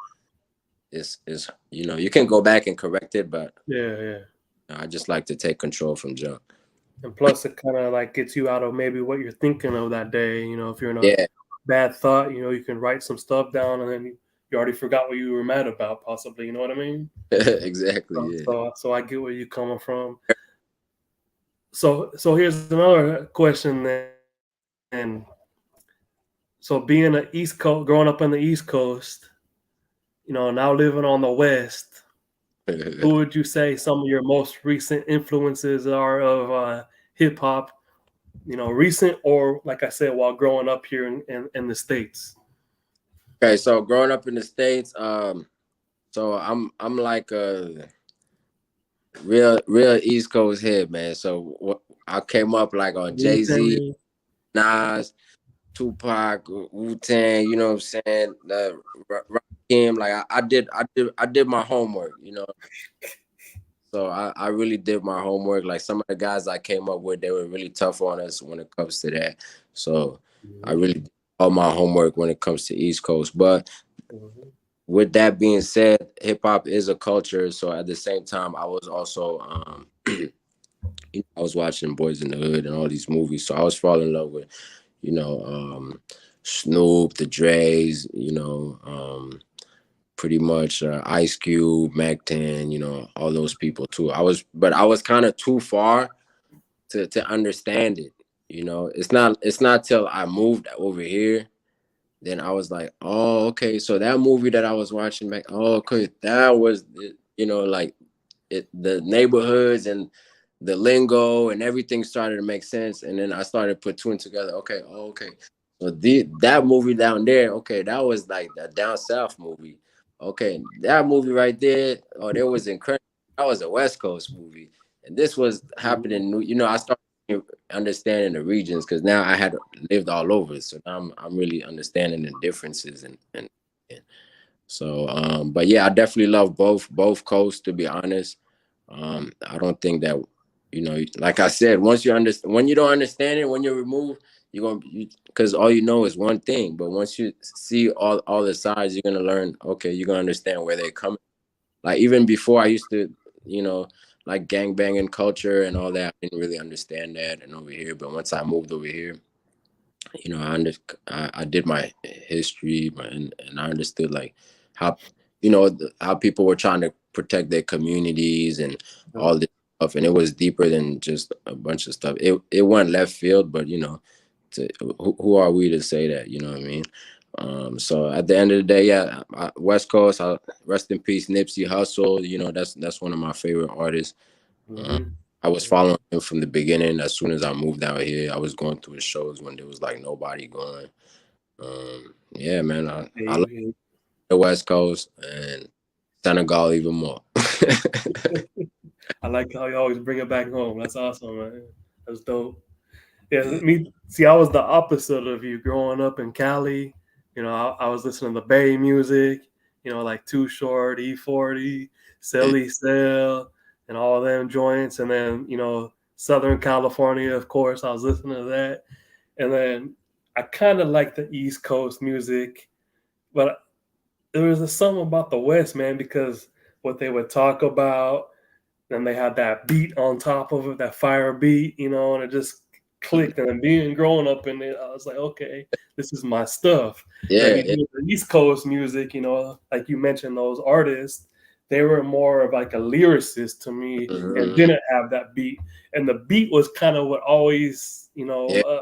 it's you can go back and correct it, but yeah, yeah. I just like to take control from jump. And plus, it kind of like gets you out of maybe what you're thinking of that day. If you're in a Yeah, bad thought, you can write some stuff down, and then you already forgot what you were mad about, possibly. You know what I mean? exactly. So, Yeah. so, so I get where you're coming from. So here's another question then. So being an East Coast, growing up on the East Coast, now living on the West, who would you say some of your most recent influences are of hip hop? Recent or like I said, while growing up here in the States. Okay, so growing up in the States, so I'm like a real East Coast head, man. So I came up like on Wu Jay-Z, Tang. Nas, Tupac, Wu-Tang, you know what I'm saying? Rakim, like I did my homework, So I really did my homework. Like some of the guys I came up with, they were really tough on us when it comes to that. So I Mhm, really did all my homework when it comes to East Coast. But mhm, with that being said, hip hop is a culture. So at the same time, I was also I was watching Boys in the Hood and all these movies. So I was falling in love with, you know, um, Snoop, the Dre's, pretty much Ice Cube, Mac 10, all those people too. But I was kind of too far to understand it. It's not till I moved over here, then I was like, oh, okay. So that movie that I was watching back, oh, okay, that was it, like the neighborhoods and the lingo and everything started to make sense. And then I started to put two and together. Okay, oh, okay. So that movie down there, okay, that was like the down south movie. Okay, that movie right there, oh, there was incredible. That was a West Coast movie, and this was mhm. happening. I started understanding the regions because now I had lived all over, so now I'm really understanding the differences and so, but yeah, I definitely love both coasts. To be honest, I don't think that like I said, once you understand, when you don't understand it, when you're removed, because all you know is one thing. But once you see all the sides, you're gonna learn. Okay, you're gonna understand where they're coming. Like even before, I used to, you know, like gang banging culture and all that. I didn't really understand that and over here, but once I moved over here, I did my history, and I understood like how how people were trying to protect their communities and all this stuff, and it was deeper than just a bunch of stuff. It went left field, but who are we to say that? You know what I mean? So at the end of the day, yeah, West Coast. Rest in peace, Nipsey Hussle. That's one of my favorite artists. Um, Mm-hmm. I was following him from the beginning. As soon as I moved out here, I was going to his shows when there was like nobody going. Yeah, man, I love Hey, the West Coast and Senegal even more. I like how you always bring it back home. That's awesome, man. That's dope. Yeah, Yeah, me. See, I was the opposite of you growing up in Cali. I was listening to Bay music. Like Too Short, E40, yeah, Silly Cell, and all them joints. And then Southern California, of course, I was listening to that. And then I kind of like the East Coast music, but there was something about the West, man, because what they would talk about, and they had that beat on top of it, that fire beat, and it just clicked. And then being growing up in it, I was like, okay, this is my stuff. And then yeah, you yeah. do the East Coast music, like you mentioned, those artists, they were more of like a lyricist to me and Mhm. didn't have that beat. And the beat was kind of what always, Yeah,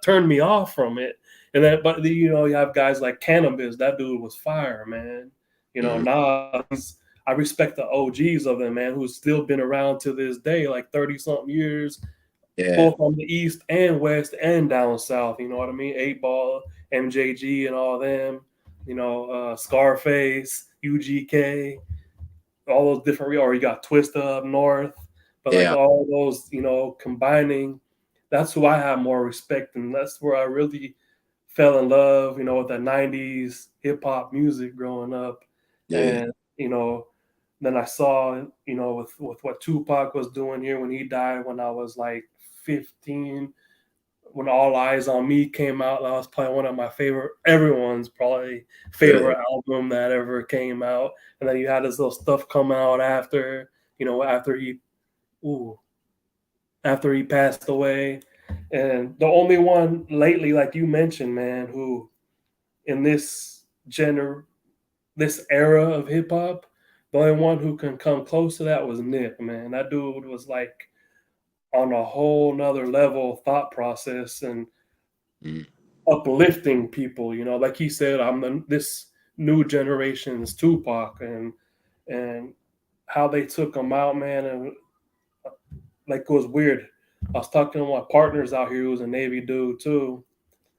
turned me off from it. And then, but you have guys like Cannabis. That dude was fire, man. mhm. Nas, I respect the OGs of them, man, who's still been around to this day, like 30 something years, Yeah, both on the East and West and down South. You know what I mean? 8 Ball, MJG, and all them, Scarface, UGK, all those different, or you got Twista up north, but like yeah. all those, combining, that's who I have more respect. And that's where I really fell in love, with the 90s hip hop music growing up. Yeah, And, you know, then I saw, with what Tupac was doing here when he died when I was like 15, when All Eyes on Me came out. That was probably one of my favorite, everyone's probably yeah, favorite album that ever came out. And then you had this little stuff come out after, after ooh, he passed away. And the only one lately, like you mentioned, man, who in this era of hip hop, the only one who can come close to that was Nip, man. That dude was like on a whole nother level thought process and mm, uplifting people. Like he said, this new generation's Tupac, and how they took him out, man, and like it was weird. I was talking to my partners out here who was a Navy dude too.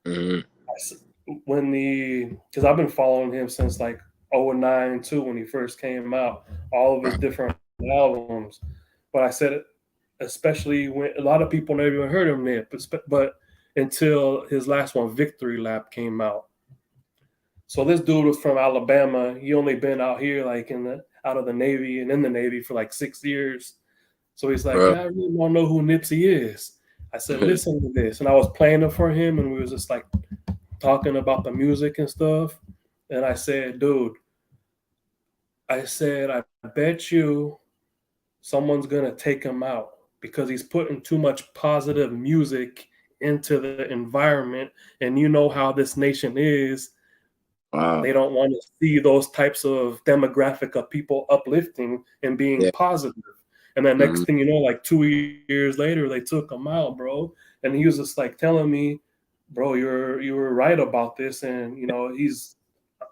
mhm. When because I've been following him since like '09 too, when he first came out, all of his Right. different albums. But I said, especially when a lot of people never even heard of Nip, but until his last one, Victory Lap, came out. So this dude was from Alabama. He only been out here like out of the Navy and in the Navy for like 6 years. So he's like, Bro. yeah, I really want to know who Nipsey is. I said, listen to this, and I was playing it for him, and we was just like talking about the music and stuff. And I said, dude, I bet you someone's gonna take him out because he's putting too much positive music into the environment. And you know how this nation is. They Wow. don't want to see those types of demographic of people uplifting and being Yeah. positive. And then next Mhm. thing you know, like 2 years later, they took him out, bro. And he was just like telling me, bro, you were right about this. And he's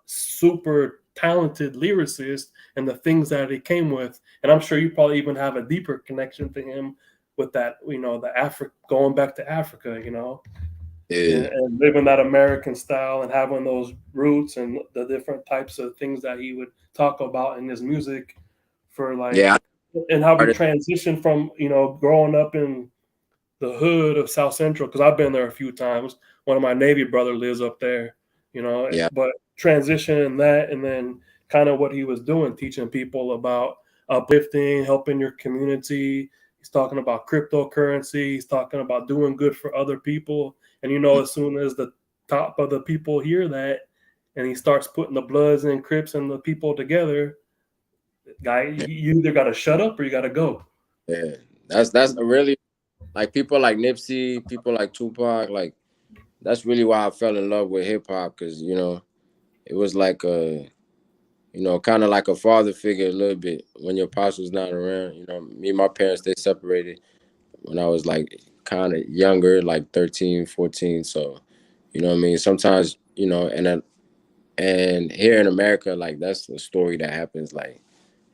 super talented lyricist and the things that he came with. And I'm sure you probably even have a deeper connection to him with that, the Africa, going back to Africa, Yeah. and living that American style and having those roots and the different types of things that he would talk about in his music for Yeah. like, and how we Artist. transitioned from, growing up in the hood of South Central, because I've been there a few times. One of my Navy brother lives up there, Yeah. but transitioning that and then kind of what he was doing, teaching people about uplifting, helping your community. He's talking about cryptocurrency. He's talking about doing good for other people. And as soon as the top of the people hear that, and he starts putting the Bloods and Crips and the people together, guy, you either got to shut up or you got to go. Yeah, that's a really like people like Nipsey, people like Tupac, like that's really why I fell in love with hip hop because it was like a kind of like a father figure a little bit when your pops was not around. Me and my parents they separated when I was like kind of younger, like 13, 14. So what I mean. Sometimes and here in America, like that's the story that happens like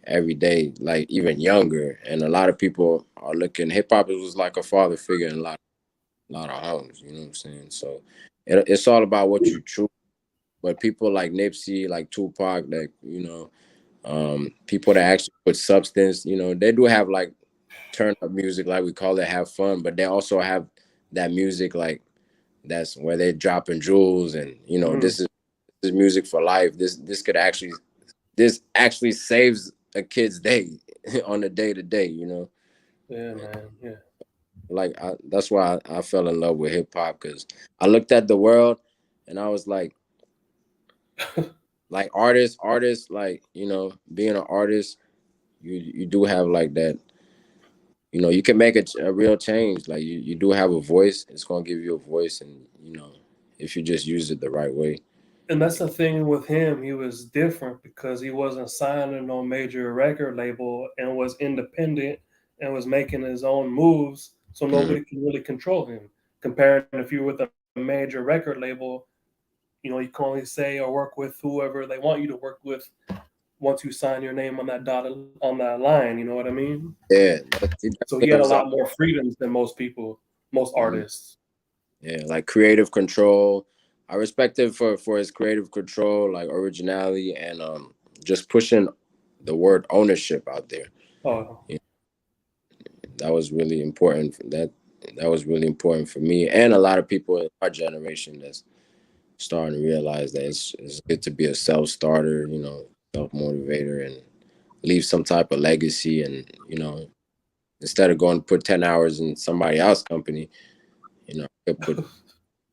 every day, like even younger. And a lot of people are looking. Hip hop was like a father figure in a lot of homes. You know what I'm saying? So it's all about what you choose. But people like Nipsey, like Tupac, like people that actually put substance, they do have like turn up music, like we call it, have fun, but they also have that music like that's where they're dropping jewels, and Mm, this is music for life. This actually saves a kid's day on a day to day. yeah, man. Yeah. Like that's why I fell in love with hip hop because I looked at the world and I was like artists, like being an artist, you do have like that. You can make a real change. Like you do have a voice. It's gonna give you a voice, and if you just use it the right way. And that's the thing with him. He was different because he wasn't signed to no major record label and was independent and was making his own moves, so Hmm. nobody can really control him. Comparing if you're with a major record label, you can only say or work with whoever they want you to work with once you sign your name on that dotted on that line. You know what I mean? Yeah, he So he definitely had a has lot more freedoms than most people, most mhm. artists. Yeah, like creative control. I respect him for his creative control, like originality, and just pushing the word ownership out there. Oh, You that was really important. That was really important for me and a lot of people in our generation that's starting to realize that it's good to be a self starter, self motivator, and leave some type of legacy. And instead of going to put 10 hours in somebody else's company, I could put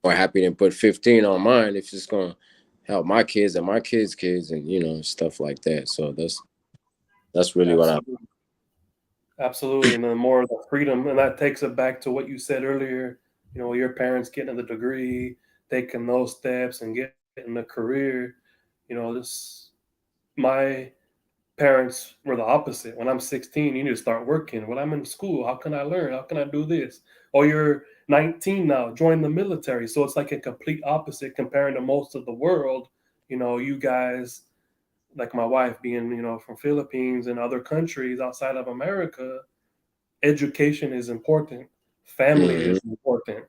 more happy than put 15 on mine if it's gonna help my kids and my kids' kids, and stuff like that. So that's really what I. absolutely. Absolutely. And then more of the freedom. And that takes it back to what you said earlier, your parents getting the degree, taking those steps and getting a career. This my parents were the opposite. When I'm 16, you need to start working. When I'm in school, how can I learn? How can I do this? Oh, you're 19 now, join the military. So it's like a complete opposite comparing to most of the world. You guys, like my wife being, from Philippines and other countries outside of America, education is important, family Hmm. is important.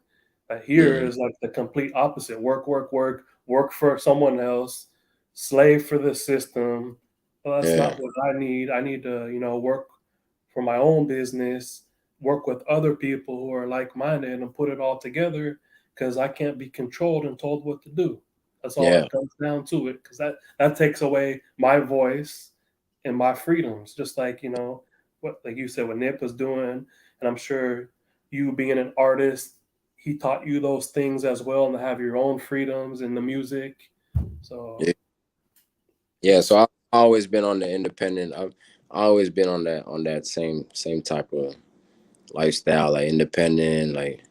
Here Hmm. is like the complete opposite: work, work, work, work for someone else, slave for the system. Well, that's Yeah, not what I need. I need to, work for my own business, work with other people who are like-minded, and put it all together because I can't be controlled and told what to do. That's all yeah, it comes down to it, because that takes away my voice and my freedoms. Just like what, like you said, what Nip was doing, and I'm sure you being an artist, he taught you those things as well, and to have your own freedoms in the music. So yeah, yeah. So I've always been on the independent. I've always been on that same type of lifestyle, like independent, like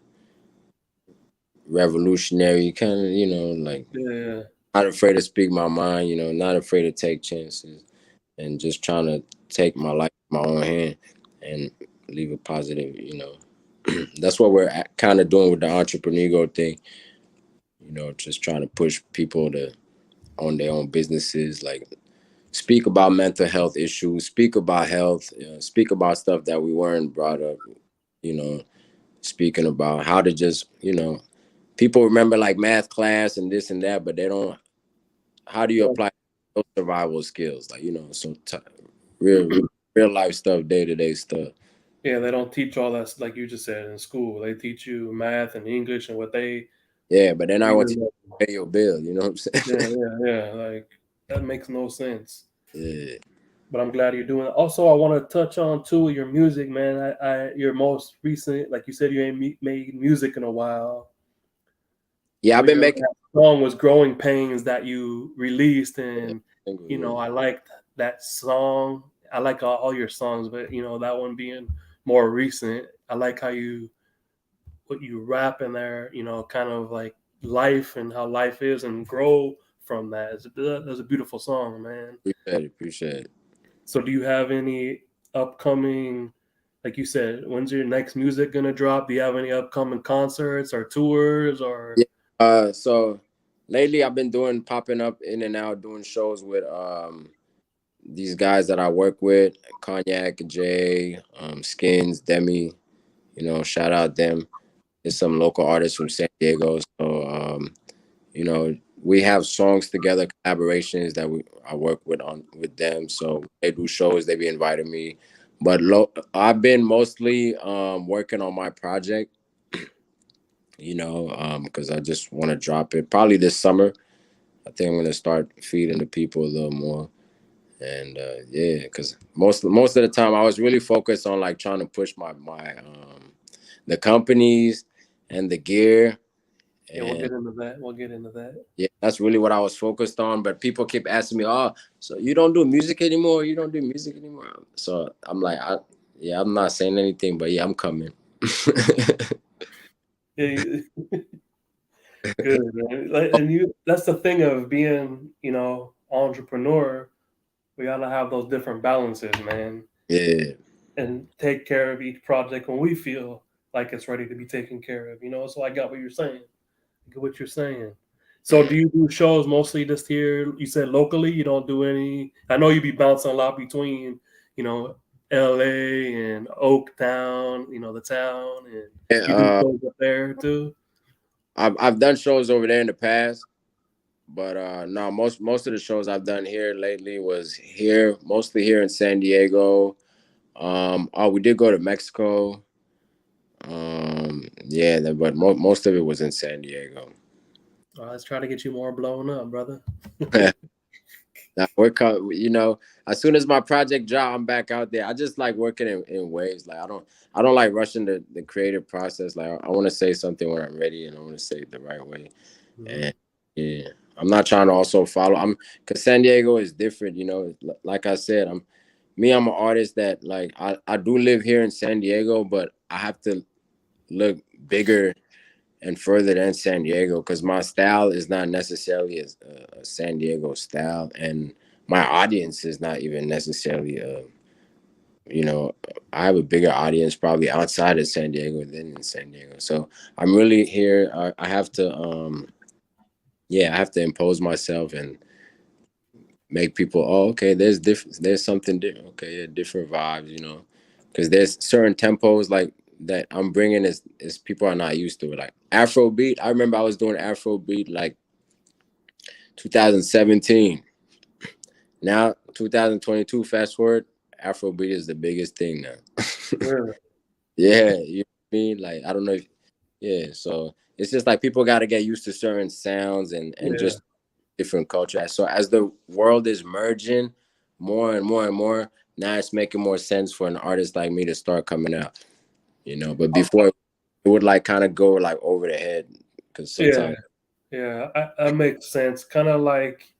revolutionary kind of, like yeah, not afraid to speak my mind, not afraid to take chances, and just trying to take my life in my own hand and leave a positive. That's what we're kind of doing with the entrepreneur thing, just trying to push people to own their own businesses, like speak about mental health issues, speak about health, speak about stuff that we weren't brought up, you know, speaking about how to just, people remember like math class and this and that, but they don't, how do you yeah, apply those survival skills? Like, real, real life stuff, day to day stuff. yeah. They don't teach all that like you just said in school. They teach you math and English and what they Yeah, but then I want reader to level. pay your bill, you know what I'm saying? Yeah, yeah, yeah. Like that makes no sense. Yeah. But I'm glad you're doing it. Also, I want to touch on too your music, man. Your most recent, like you said, you ain't made music in a while. Yeah, I've But been your making last song was "Growing Pains" that you released, yeah, and single, yeah. I liked that song. I like all your songs, but that one being more recent. I like how you what you rap in there, you know, kind of like life and how life is and grow from that. It's a beautiful song, man. Appreciate it. Appreciate it. So do you have any upcoming, like you said, when's your next music gonna drop? Do you have any upcoming concerts or tours or Yeah. So lately I've been doing popping up in and out doing shows with these guys that I work with, Cognac, Jay, Skins, Demi. You know, shout out them. There's some local artists from San Diego. So you know, we have songs together, collaborations that I work with them. So they do shows, they be inviting me. But I've been mostly working on my project, you know, because I just want to drop it probably this summer. I think I'm gonna start feeding the people a little more. And yeah, because most of the time I was really focused on like trying to push my the companies and the gear. yeah, we'll And get into that. We'll get into that. yeah, that's really what I was focused on. But people keep asking me, "Oh, so you don't do music anymore? You don't do music anymore?" So I'm like, yeah, I'm not saying anything, but yeah, I'm coming. Yeah, good, man. And you that's the thing of being, you know, entrepreneur. We gotta have those different balances, man, Yeah, and take care of each project when we feel like it's ready to be taken care of, you know. So I got what you're saying. I get what you're saying. So do you do shows mostly just here? You said locally, you don't do any. I know you be bouncing a lot between, you know, LA and Oaktown, you know, the town, and yeah. you do shows up there too. I've done shows over there in the past, but no, most of the shows I've done here lately was here, mostly here in San Diego. Oh, we did go to Mexico. Yeah, but most of it was in San Diego. Let's try to get you more blown up, brother. Now you know, as soon as my project drop, I'm back out there. I just like working in waves. Like I don't like rushing the creative process. Like I want to say something when I'm ready, and I want to say it the right way. Mhm. And yeah, I'm not trying to also follow. Because San Diego is different. You know, like I said, I'm an artist that like I do live here in San Diego, but I have to look bigger and further than San Diego because my style is not necessarily a San Diego style, and my audience is not even necessarily you know, I have a bigger audience probably outside of San Diego than in San Diego. So I'm really here. I have to yeah, I have to impose myself and make people, oh, okay, there's something different. Okay, yeah, different vibes, you know, because there's certain tempos like that I'm bringing is people are not used to it. Like Afrobeat, I remember I was doing Afrobeat like 2017. Now 2022, fast forward, Afrobeat is the biggest thing now. Really? Yeah, you know what I mean? Like I don't know if yeah, so it's just like people got to get used to certain sounds and Yeah. just different culture. So as the world is merging more and more and more, now it's making more sense for an artist like me to start coming out. You know, but before it would like kind of go like over the head because Yeah. sometimes Yeah. That makes sense. Kind of like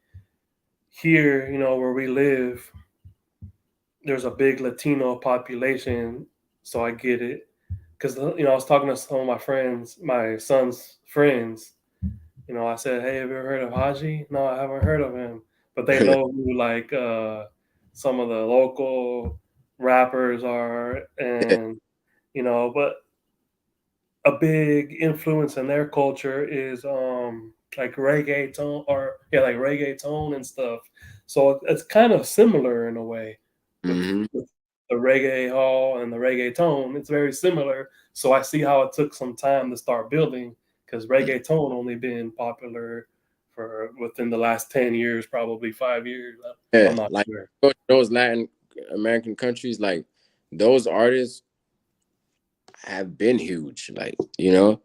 here, you know, where we live, there's a big Latino population, so I get it. Because you know, I was talking to some of my friends, my son's friends. You know, I said, "Hey, have you ever heard of Haji?" No, I haven't heard of him, but they know who like some of the local rappers are, yeah. and you know, but a big influence in their culture is like reggaeton or yeah, like reggaeton and stuff. So it's kind of similar in a way Hmm. with the reggae hall and the reggaeton. It's very similar. So I see how it took some time to start building because reggaeton only been popular for within the last 10 years, probably 5 years. Yeah, I'm not like sure. go to those Latin American countries, like those artists have been huge, like you know.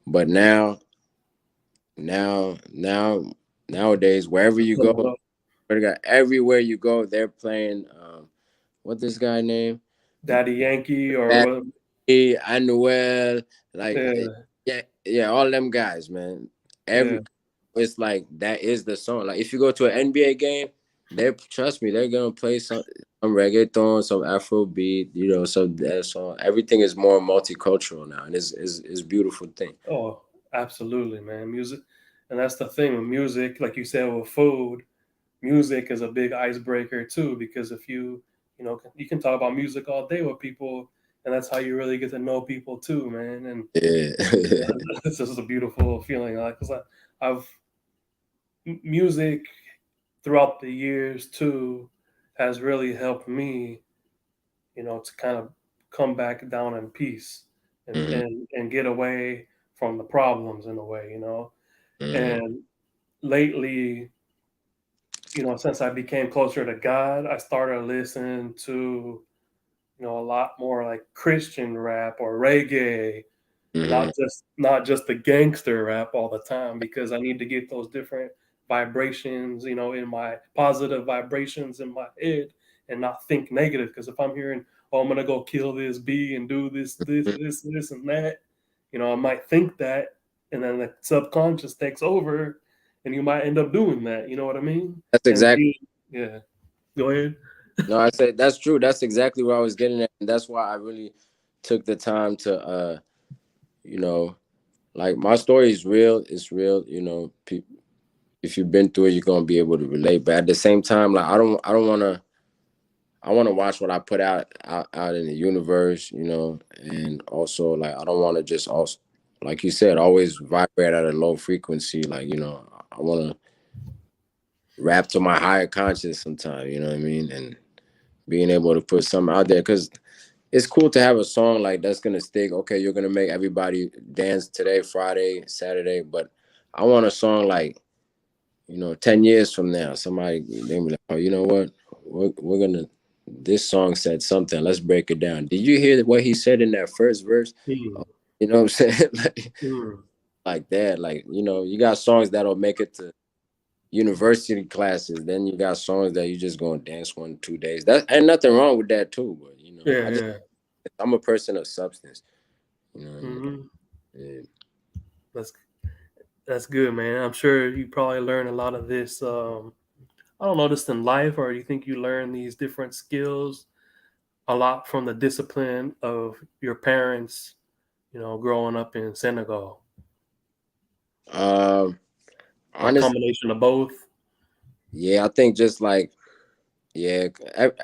But now nowadays, wherever you go, everywhere you go, they're playing. What this guy name? Daddy Yankee or what? Daddy, Anuel, like Yeah, yeah, yeah, all them guys, man. yeah, Every it's like that is the song. Like if you go to an NBA game, they trust me, they're gonna play some. some reggaeton, some Afrobeat, some that song. Everything is more multicultural now, and it's beautiful thing. Oh, absolutely, man. Music, and that's the thing with music. Like you said with food, music is a big icebreaker too. Because if you can talk about music all day with people, and that's how you really get to know people too, man. And Yeah. this is a beautiful feeling. Like, cause I've music throughout the years too has really helped me, to kind of come back down in peace and Hmm. and get away from the problems in a way, Hmm. And lately, since I became closer to God, I started listening to, a lot more like Christian rap or reggae, and Hmm. not just the gangster rap all the time, because I need to get those different vibrations, in my positive vibrations in my head, and not think negative. Because if I'm hearing, oh, I'm gonna go kill this bee and do this and that, I might think that, and then the subconscious takes over, and you might end up doing that. You know what I mean? That's And exactly. yeah, go ahead. No, I said that's true. That's exactly where I was getting at, and that's why I really took the time to, you know, like my story is real. It's real. If you've been through it, you're gonna be able to relate. But at the same time, like I don't want to. I want to watch what I put out in the universe, and also like I don't want to just also, like you said, always vibrate at a low frequency. Like I want to rap to my higher conscious sometimes. You know what I mean? And being able to put something out there because it's cool to have a song like that's gonna stick. Okay, you're gonna make everybody dance today, Friday, Saturday, but I want a song like 10 years from now, somebody they be like, oh, you know what, we're gonna. This song said something. Let's break it down. Did you hear what he said in that first verse? Hmm. You know what I'm saying? like, Hmm. like that. Like you got songs that'll make it to university classes. Then you got songs that you just gonna dance 1 2 days. That ain't nothing wrong with that too. But Yeah, yeah. I'm a person of substance. You know what I mean? Hmm. Yeah. That's That's good, man. I'm sure you probably learn a lot of this. I don't know, just in life, or you think you learn these different skills a lot from the discipline of your parents, growing up in Senegal, Um. or a Honestly, combination of both. yeah. I think just like yeah,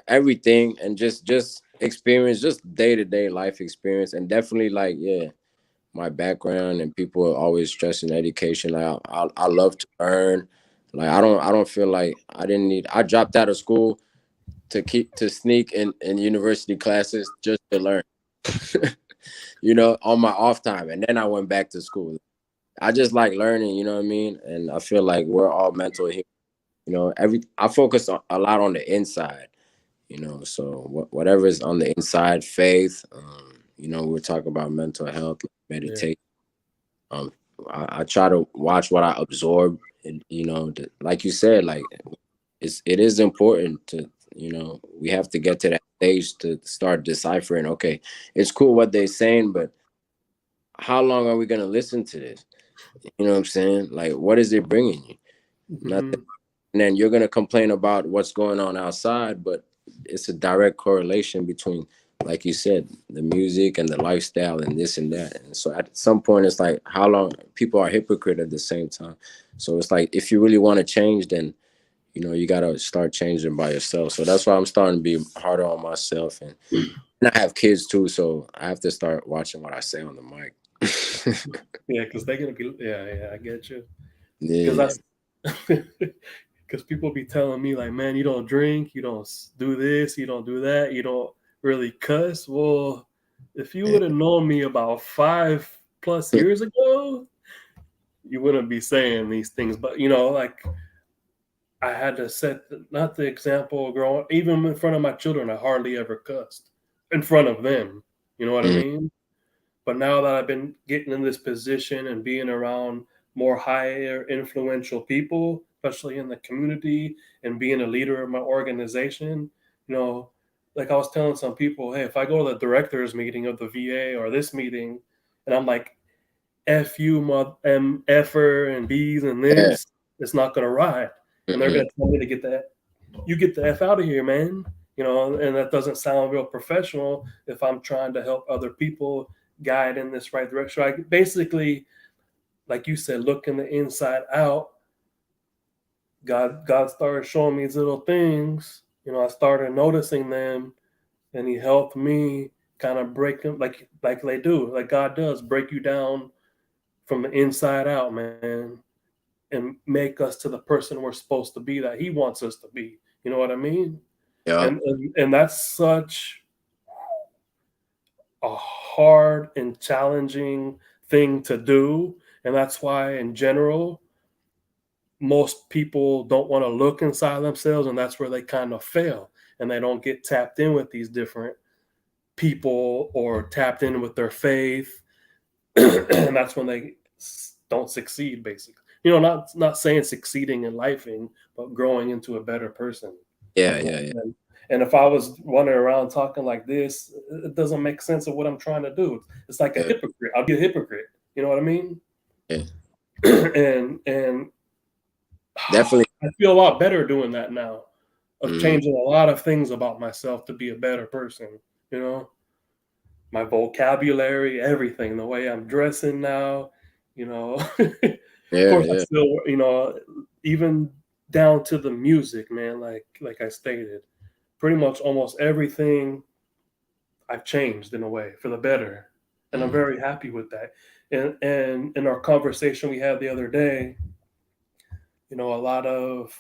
everything and just experience, just day to day life experience, and definitely like yeah, my background and people are always stressing education. Like I love to learn. Like I don't feel like I didn't need. I dropped out of school to sneak in university classes just to learn. On my off time, and then I went back to school. I just like learning. You know what I mean? And I feel like we're all mental here. Every I focus a lot on the inside. So whatever is on the inside, faith. We're talking about mental health, Yeah. meditation. Um, I try to watch what I absorb, and like you said, like it is important to we have to get to that stage to start deciphering. Okay, it's cool what they're saying, but how long are we gonna listen to this? You know what I'm saying? Like, what is it bringing you? Nothing. Hmm. And then you're gonna complain about what's going on outside, but it's a direct correlation between, like you said, the music and the lifestyle and this and that. And so at some point, it's like how long people are hypocrite at the same time. So it's like if you really want to change, then you gotta start changing by yourself. So that's why I'm starting to be harder on myself, and I have kids too, so I have to start watching what I say on the mic. Yeah, because they're gonna be. Yeah, yeah, I get you. Because Yeah. that's because people be telling me like, man, you don't drink, you don't do this, you don't do that, you don't really cuss. Well, if you would have known me about 5+ years ago, you wouldn't be saying these things. But like, I had to set not the example growing, even in front of my children. I hardly ever cussed in front of them. You know what I Mm, mean? But now that I've been getting in this position and being around more higher influential people, especially in the community, and being a leader of my organization, you know, like I was telling some people, hey, if I go to the directors meeting of the VA or this meeting, and I'm like, F you, effer and bees and yeah. this, it's not gonna ride. And they're Mm-mm. gonna tell me to you get the F out of here, man. And that doesn't sound real professional if I'm trying to help other people guide in this right direction. I basically, like you said, looking the inside out. God started showing me these little things. I started noticing them, and He helped me kind of break them, like they do, like God does, break you down from the inside out, man, and make us to the person we're supposed to be that He wants us to be. You know what I mean? Yeah, And that's such a hard and challenging thing to do, and that's why, in general, most people don't want to look inside themselves, and that's where they kind of fail, and they don't get tapped in with these different people or tapped in with their faith. And that's when they don't succeed, basically. Not saying succeeding in lifing, but growing into a better person. yeah, yeah, yeah, And if I was running around talking like this, it doesn't make sense of what I'm trying to do. It's like a yeah, hypocrite. I'll be a hypocrite. You know what I mean? yeah. And Definitely. I feel a lot better doing that now, of Mm-hmm. changing a lot of things about myself to be a better person. You know, my vocabulary, everything, the way I'm dressing now. Of Yeah, course, I yeah, still, even down to the music, man. Like I stated, pretty much almost everything I've changed in a way for the better, and I'm mm-hmm. very happy with that. And in our conversation we had the other day, a lot of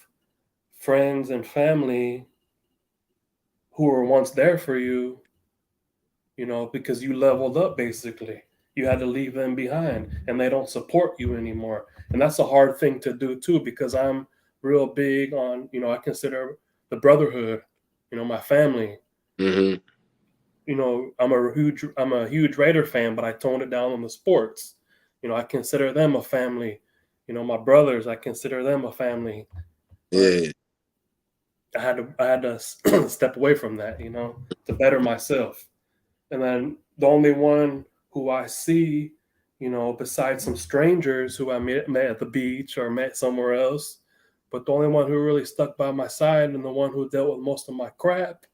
friends and family who were once there for you, because you leveled up basically. You had to leave them behind, and they don't support you anymore. And that's a hard thing to do too, because I'm real big on, I consider the brotherhood, my family. Mm-hmm. I'm a huge Raider fan, but I toned it down on the sports. I consider them a family. My brothers, I consider them a family. But Yeah, I had to step away from that, to better myself. And then the only one who I see, besides some strangers who I met at the beach or met somewhere else, but the only one who really stuck by my side and the one who dealt with most of my crap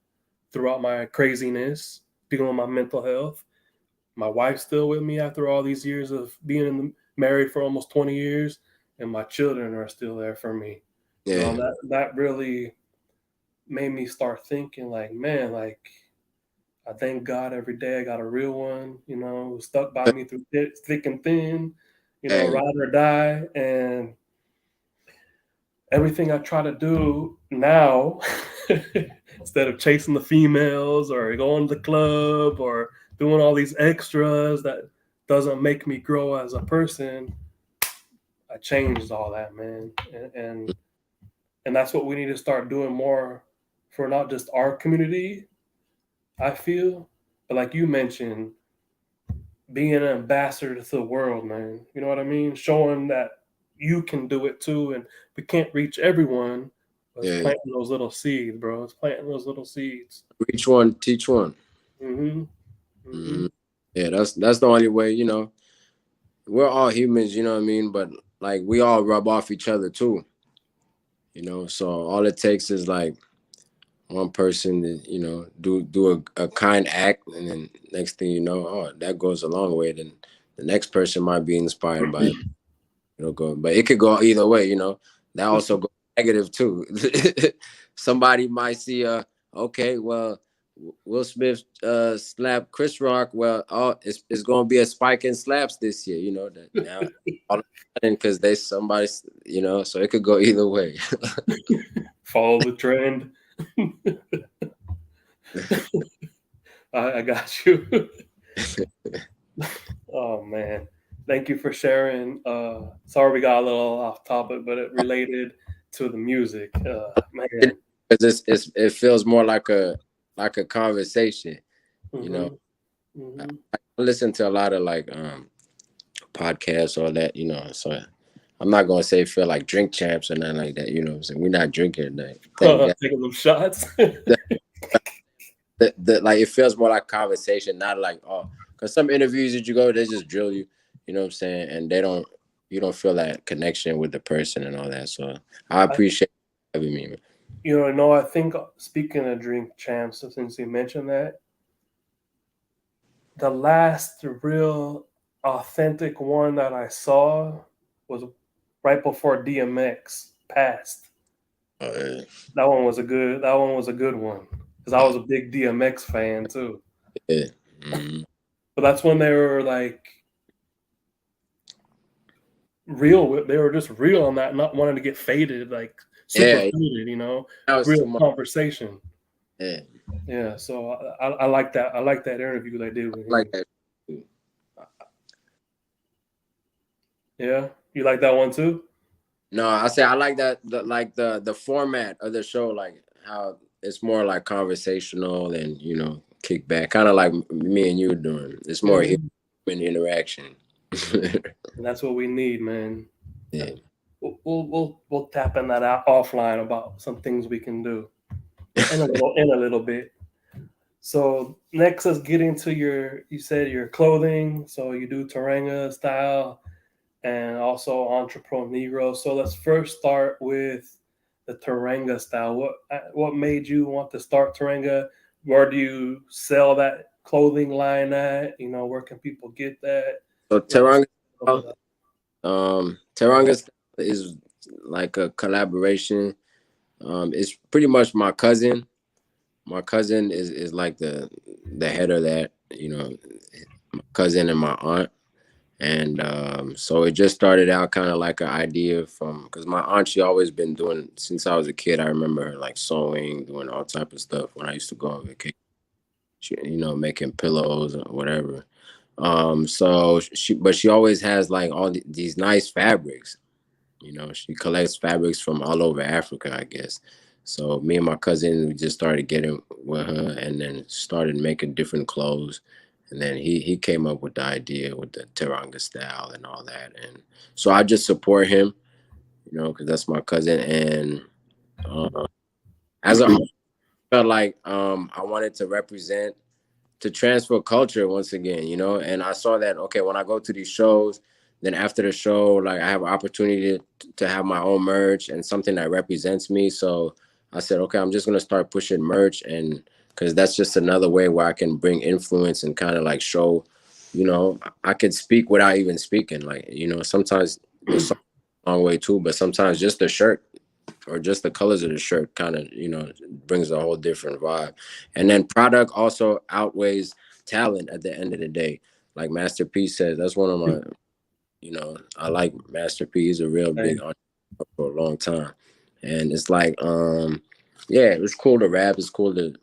throughout my craziness, dealing with my mental health. My wife's still with me after all these years of married for almost 20 years, and my children are still there for me. yeah. And that really made me start thinking, like, man, like, I thank God every day I got a real one, who stuck by me through thick and thin, Hey, ride or die. And everything I try to do now, instead of chasing the females or going to the club or doing all these extras that doesn't make me grow as a person, I changed all that, man. And that's what we need to start doing more for not just our community, I feel, but like you mentioned, being an ambassador to the world, man. You know what I mean? Showing that you can do it too, and we can't reach everyone. But it's yeah. planting those little seeds, bro. It's planting those little seeds. Reach one, teach one. Mm-hmm. Mm-hmm. Mm-hmm. Yeah, that's the only way. We're all humans. You know what I mean? But like, we all rub off each other too. So all it takes is like one person to do a kind act, and then next thing you know, oh, that goes a long way. Then the next person might be inspired by go, but it could go either way. That also goes negative too. Somebody might see okay, well, Will Smith slapped Chris Rock. Well, oh, it's going to be a spike in slaps this year. That now all of a sudden, because they somebody, so it could go either way. Follow the trend. I got you. Oh man, thank you for sharing. Sorry we got a little off topic, but it related to the music. Man. Because it feels more like a conversation. You know, Mm-hmm. Mm-hmm. I listen to a lot of like podcasts or that. So I'm not gonna say feel like drink champs or nothing like that. You know what I'm saying? We're not drinking that. Thank God. Taking them shots. Like it feels more like conversation, not like because some interviews that you go, they just drill you. You know what I'm saying? And you don't feel that connection with the person and all that. So I I, appreciate having me. Man. No, I think speaking of drink champs, since you mentioned that, the last real authentic one that I saw was right before DMX passed. Uh, That one was a good one because I was a big DMX fan too. yeah. Mm, But that's when they were like real. They were just real on that, not wanting to get faded, like super yeah, faded. that was too Real much. conversation. Yeah, Yeah, so I like that. I like that interview they did with I like him. that too. Yeah, you like that one too? No, I say I like that like the format of the show, like how it's more like conversational and kick back, kind of like me and you doing. It's more Hmm. human interaction. And that's what we need, man. Yeah. We'll tap in that out offline about some things we can do in a little bit. So next, let's get into you said your clothing. So you do Taranga style and also entrepreneur. So let's first start with the Taranga style. What made you want to start Taranga? Where do you sell that clothing line at? Where can people get that? So Let us Teranga know about that. Teranga is like a collaboration. It's pretty much my cousin. My cousin is like the head of that. My cousin and my aunt. And so it just started out kind of like an idea from because my aunt, she always been doing since I was a kid. I remember her like sewing, doing all type of stuff when I used to go on vacation. She, making pillows or whatever. So but she always has like all these nice fabrics. She collects fabrics from all over Africa, I guess. So me and my cousin, we just started getting with her, and then started making different clothes. And then he came up with the idea with the Teranga style and all that. And so I just support him, because that's my cousin. And uh, as a felt like I wanted to represent to transfer culture once again, and I saw that okay when I go to these shows, then after the show, like I have an opportunity to have my own merch and something that represents me. So I said, okay, I'm just gonna start pushing merch, and because that's just another way where I can bring influence and kind of like show, I could speak without even speaking. Like sometimes the song long way too, but sometimes just the shirt or just the colors of the shirt kind of brings a whole different vibe. And then product also outweighs talent at the end of the day. Like Master P says, that's one of my, I like Master P. He's a real big Hey, entrepreneur for a long time. And it's like yeah, it's cool to rap, it's cool to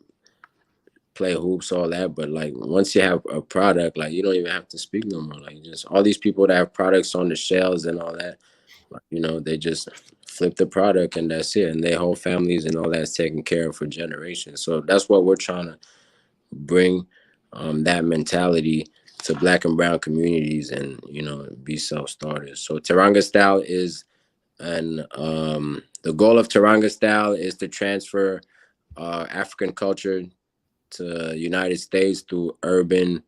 play hoops, all that, but like once you have a product, like you don't even have to speak no more. Like just all these people that have products on the shelves and all that, like, they just flip the product and that's it, and their whole families and all that's taken care of for generations. So that's what we're trying to bring, that mentality to Black and brown communities, and be self-starters. So Teranga style is, and the goal of Teranga style is to transfer African culture to United States through urban,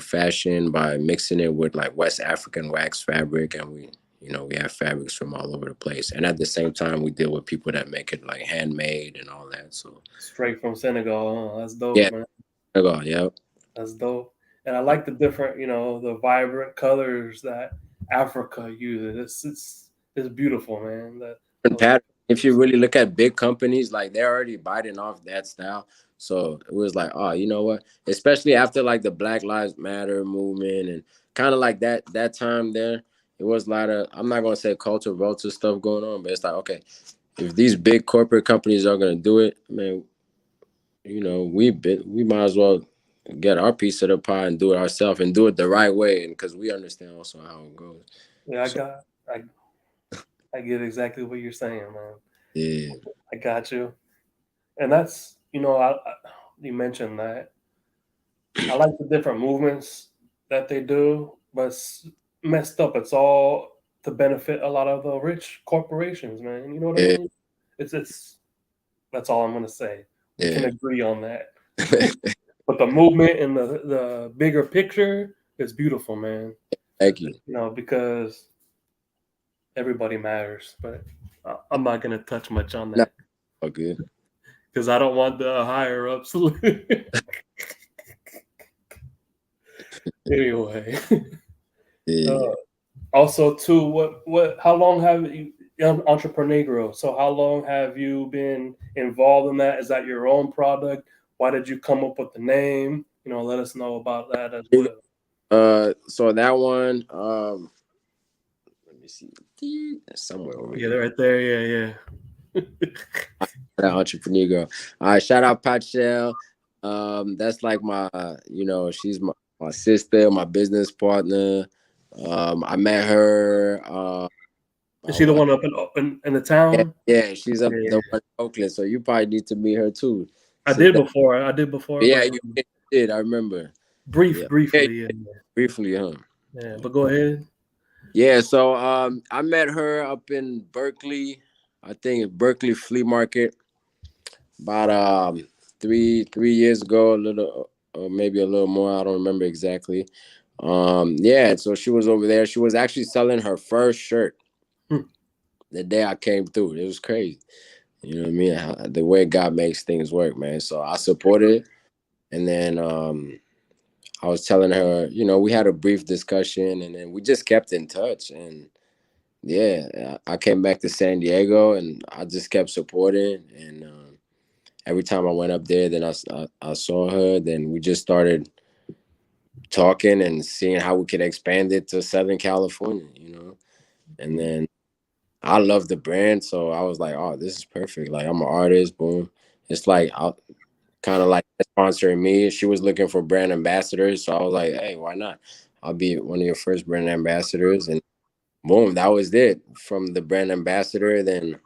fashion by mixing it with like West African wax fabric, and we have fabrics from all over the place. And at the same time, we deal with people that make it like handmade and all that. So straight from Senegal. Huh? That's yeah, dope, man. yeah, That's dope. And I like the different, the vibrant colors that Africa uses. It's beautiful, man. different Those pattern. If you colors. really look at big companies, like they're already biting off that style. So it was like, oh, you know what? Especially after like the Black Lives Matter movement and kind of like that time there, it was a lot of, I'm not gonna say culture vulture stuff going on, but it's like, okay, if these big corporate companies are gonna do it, I mean, we might as well get our piece of the pie and do it ourselves and do it the right way, and because we understand also how it goes. Yeah, So I get exactly what you're saying, man. yeah, I got you. And that's, you mentioned that. I like the different movements that they do, but it's messed up. It's all to benefit a lot of the rich corporations, man. You know what I yeah, mean? It's that's all I'm gonna say. We can yeah. agree on that. But the movement and the bigger picture is beautiful, man. Thank you. Because everybody matters. But I'm not gonna touch much on No, that. Okay. because I don't want the higher ups. Anyway, Yeah. uh, also too, how long have you entrepreneur? So how long have you been involved in that? Is that your own product? Why did you come up with the name? Let us know about that as well. So that one, let me see. That's somewhere over Yeah, here. they're right there. Yeah, yeah. That entrepreneur girl. All right, shout out Pachel. That's like my, she's my sister, my business partner. I met her. Is she the What? one up in the Yeah, town? yeah, she's up Yeah, the one in Oakland. So you probably need to meet her too. I Sit did down. before. I did before, Yeah, but you did. I remember. Yeah, yeah, briefly. Yeah, briefly, huh? yeah. But go ahead. Yeah, so I met her up in Berkeley. I think Berkeley Flea Market about 3 years ago, a little maybe a little more. I don't remember exactly. Yeah, so she was over there. She was actually selling her first shirt Hmm. the day I came through. It was crazy. You know what I mean? The way God makes things work, man. So I supported it, and then I was telling her, we had a brief discussion, and then we just kept in touch, and yeah, I came back to San Diego and I just kept supporting. And every time I went up there, then I saw her. Then we just started talking and seeing how we could expand it to Southern California. And then I love the brand. So I was like, oh, this is perfect. Like, I'm an artist. Boom. It's like, I kind of like sponsoring me. She was looking for brand ambassadors. So I was like, hey, why not? I'll be one of your first brand ambassadors. And boom, that was it. From the brand ambassador, then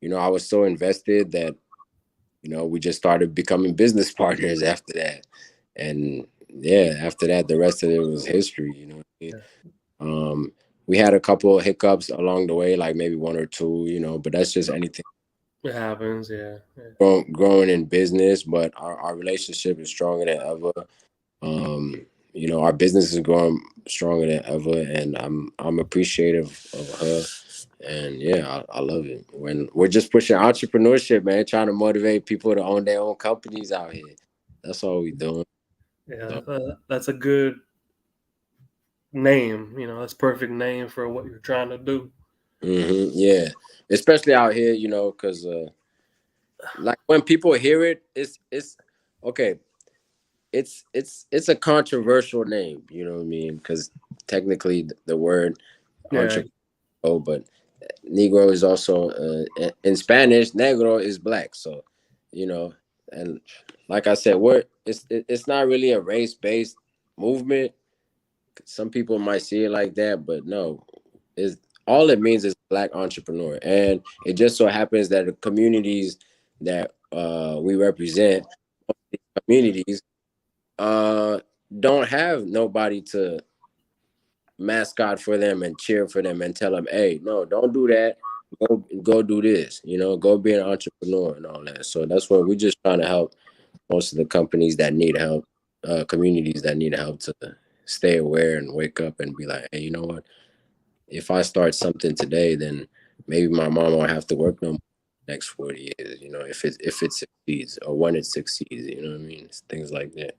I was so invested that we just started becoming business partners after that. And yeah, after that, the rest of it was history. Yeah, Um, we had a couple of hiccups along the way, like maybe one or two, but that's just anything it happens. Yeah, yeah. growing in business. But our relationship is stronger than ever. Um, our business is growing stronger than ever, and I'm appreciative of her. And yeah, I love it. When we're just pushing entrepreneurship, man, trying to motivate people to own their own companies out here. That's all we doing. Yeah, So, that's a good name. That's perfect name for what you're trying to do. yeah, especially out here, because like when people hear it, it's okay. It's a controversial name. You know what I mean? Because technically, the word Yeah, entrepreneur, but Negro is also in Spanish. Negro is black, so you know, and like I said, it's not really a race based movement. Some people might see it like that, but no, is all it means is black entrepreneur, and it just so happens that the communities that we represent, communities, uh, don't have nobody to mascot for them and cheer for them and tell them, hey, no, don't do that. Go do this. Go be an entrepreneur and all that. So that's what we're just trying to help most of the companies that need help, communities that need help to stay aware and wake up and be like, hey, you know what? If I start something today, then maybe my mom won't have to work no more next 40 years. If it succeeds or when it succeeds. You know what I mean? It's things like that.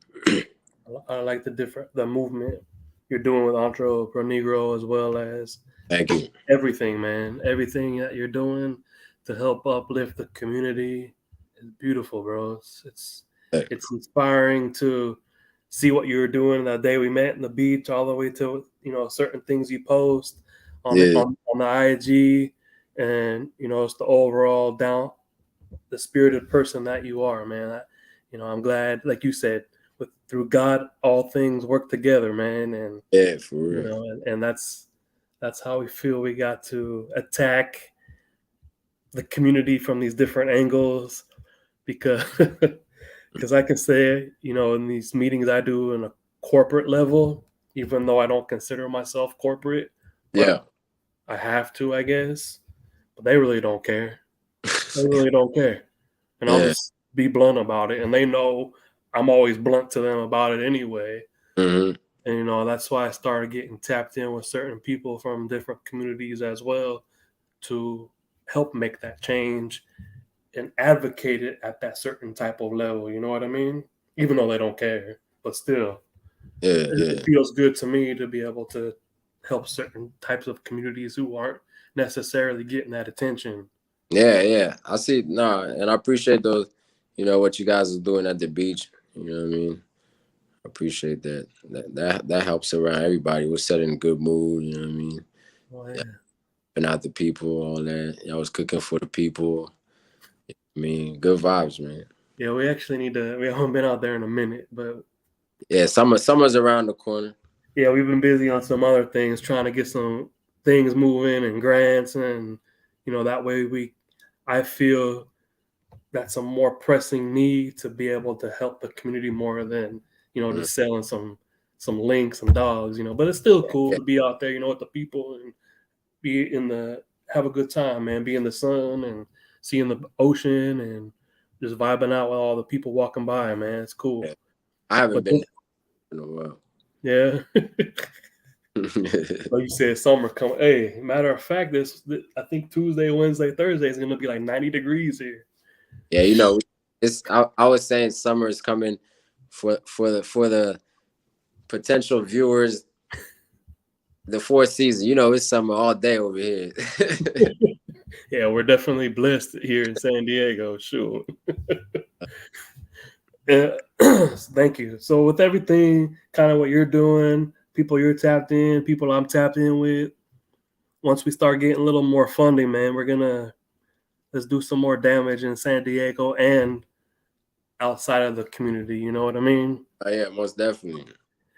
I like the movement you're doing with Entrepreneur as well as Thank you. everything, man. Everything that you're doing to help uplift the community is beautiful, bro. It's inspiring to see what you were doing that day we met in the beach, all the way to certain things you post on the Yeah, on the IG, and it's the overall the spirited person that you are, man. I'm glad, like you said, through God, all things work together, man, and yeah, for real. and that's how we feel we got to attack the community from these different angles because because I can say, in these meetings I do in a corporate level, even though I don't consider myself corporate, Yeah, but I have to, I guess. But they really don't care. They really don't care. And I'll yeah. just be blunt about it. And they know I'm always blunt to them about it anyway. Hmm. And that's why I started getting tapped in with certain people from different communities as well to help make that change and advocate it at that certain type of level. You know what I mean? Even though they don't care, but still, Yeah, it yeah, feels good to me to be able to help certain types of communities who aren't necessarily getting that attention. yeah, yeah. I see. No, and I appreciate those. You know what you guys are doing at the beach. You know what I mean. I appreciate that. That helps around everybody. We're setting a good mood. You know what I mean. Oh yeah, And out the people, all that. I was cooking for the people. I mean, good vibes, man. yeah. We actually need to. We haven't been out there in a minute, but Yeah, summer's around the corner. yeah, we've been busy on some other things, trying to get some things moving and grants, and that way I feel that's a more pressing need to be able to help the community more than Mm. just selling some links and dogs. But it's still Yeah, cool yeah, to be out there, with the people and be in the have a good time, man. Be in the sun and seeing the ocean and just vibing out with all the people walking by, man. It's cool. yeah. I haven't But been there in a while. yeah. Like you said, summer coming. Hey, matter of fact, I think Tuesday, Wednesday, Thursday is gonna be like 90 degrees here. Yeah, it's. I was saying summer is coming for the potential viewers. The fourth season, it's summer all day over here. Yeah, we're definitely blessed here in San Diego. Sure. Thank you. So with everything, kind of what you're doing, people you're tapped in, people I'm tapped in with. Once we start getting a little more funding, man, we're gonna let's do some more damage in San Diego and outside of the community. You know what I mean? Oh, yeah, most definitely.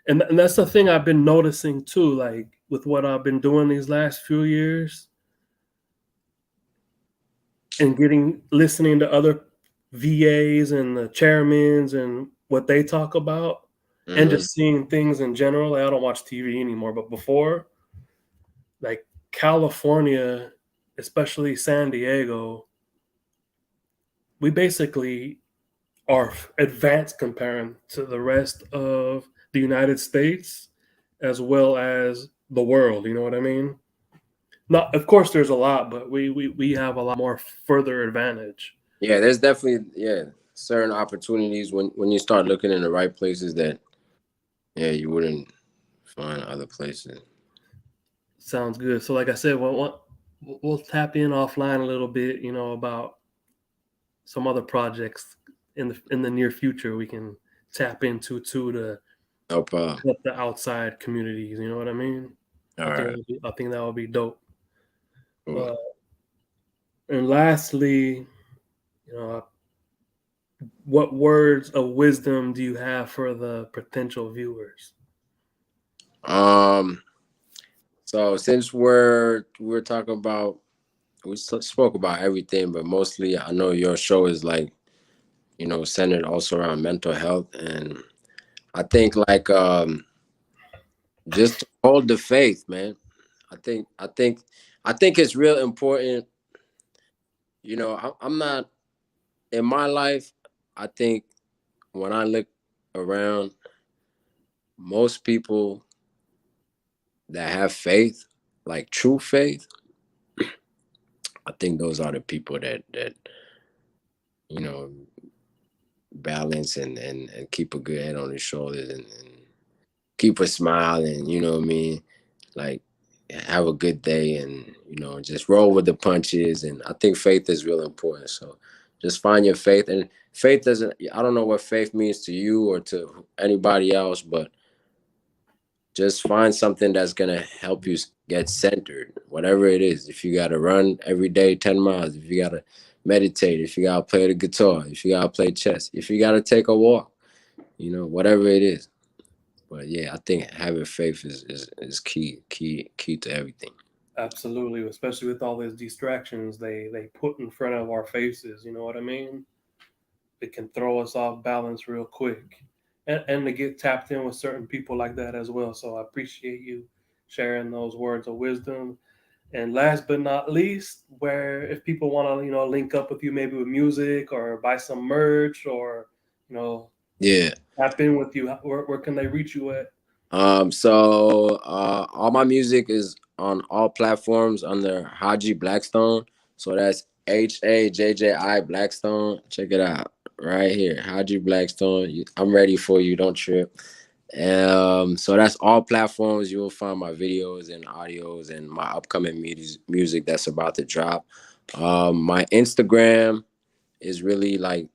And that's the thing I've been noticing too. Like with what I've been doing these last few years, and getting listening to other VAs and the chairmans and what they talk about, and Hmm. just seeing things in general. Like, I don't watch TV anymore, but before, like California, especially San Diego, we basically are advanced comparing to the rest of the United States as well as the world. You know what I mean? Not, of course, there's a lot, but we have a lot more further advantage. Yeah, there's definitely certain opportunities when you start looking in the right places that you wouldn't find other places. Sounds good. So, like I said, we'll tap in offline a little bit, about some other projects in the near future we can tap into too to No problem. help the outside communities. You know what I mean? All right. I think that would be dope. Cool. Uh, and lastly, you know, what words of wisdom do you have for the potential viewers? Um. So since we're talking about spoke about everything, but mostly I know your show is like centered also around mental health, and I think like just to hold the faith, man. I think it's real important. I'm not in my life. I think when I look around, most people that have faith, like true faith, I think those are the people that you know balance and keep a good head on his shoulders and keep a smile and what I mean, like have a good day and just roll with the punches. And I think faith is real important. So just find your faith. And faith doesn't. I don't know what faith means to you or to anybody else, but just find something that's gonna help you get centered, whatever it is. If you gotta run every day 10 miles, if you gotta meditate, if you gotta play the guitar, if you gotta play chess, if you gotta take a walk, whatever it is. But yeah, I think having faith is key to everything. Absolutely, especially with all these distractions they put in front of our faces. You know what I mean? It can throw us off balance real quick, and to get tapped in with certain people like that as well. So I appreciate you sharing those words of wisdom. And last but not least, where if people want to link up with you, maybe with music or buy some merch or you know Yeah. tap in with you, where can they reach you at? So all my music is on all platforms under Haji Blackstone. So that's HAJJI Blackstone. Check it out right here. Haji Blackstone. I'm ready for you. Don't trip. So that's all platforms. You will find my videos and audios and my upcoming music that's about to drop. My Instagram is really like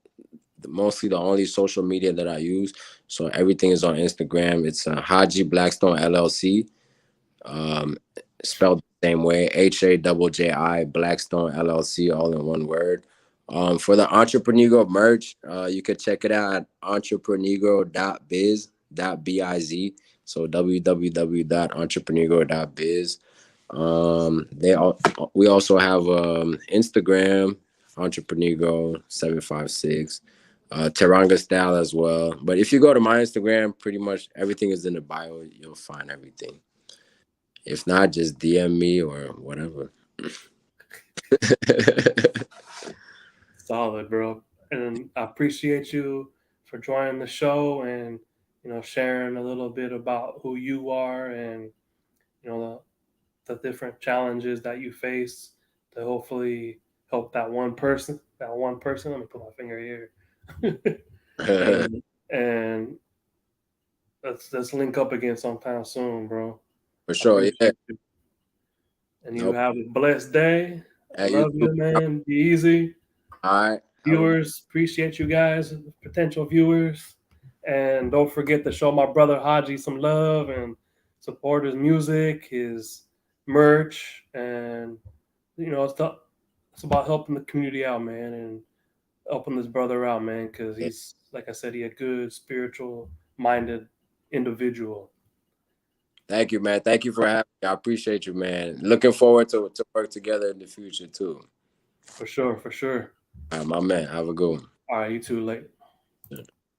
mostly the only social media that I use. So everything is on Instagram. It's Haji Blackstone LLC, um, spelled the same way, HAJJI Blackstone LLC, all in one word. For the Entrepreneur merch, you could check it out at entrepreneur.biz. So www.entrepreneur.biz. We also have Instagram, Entrepreneur756, Teranga style as well. But if you go to my Instagram, pretty much everything is in the bio. You'll find everything. If not, just DM me or whatever. Solid, bro. And I appreciate you for joining the show and sharing a little bit about who you are and you know the different challenges that you face to hopefully help that one person. That one person. Let me put my finger here. For and let's link up again sometime soon, bro. I sure, yeah. appreciate you. And you Nope. have a blessed day. I Hey, you love too. you, man. Be easy. All right. Have a good. Viewers, appreciate you guys, potential viewers. And don't forget to show my brother Haji some love and support his music, his merch, and it's about helping the community out, man, and helping this brother out, man, because he's like I said, he a good spiritual minded individual. Thank you, man. Thank you for having me. I appreciate you, man. Looking forward to work together in the future too. For sure, for sure. All right, my man. Have a good one. All right, you too. Late.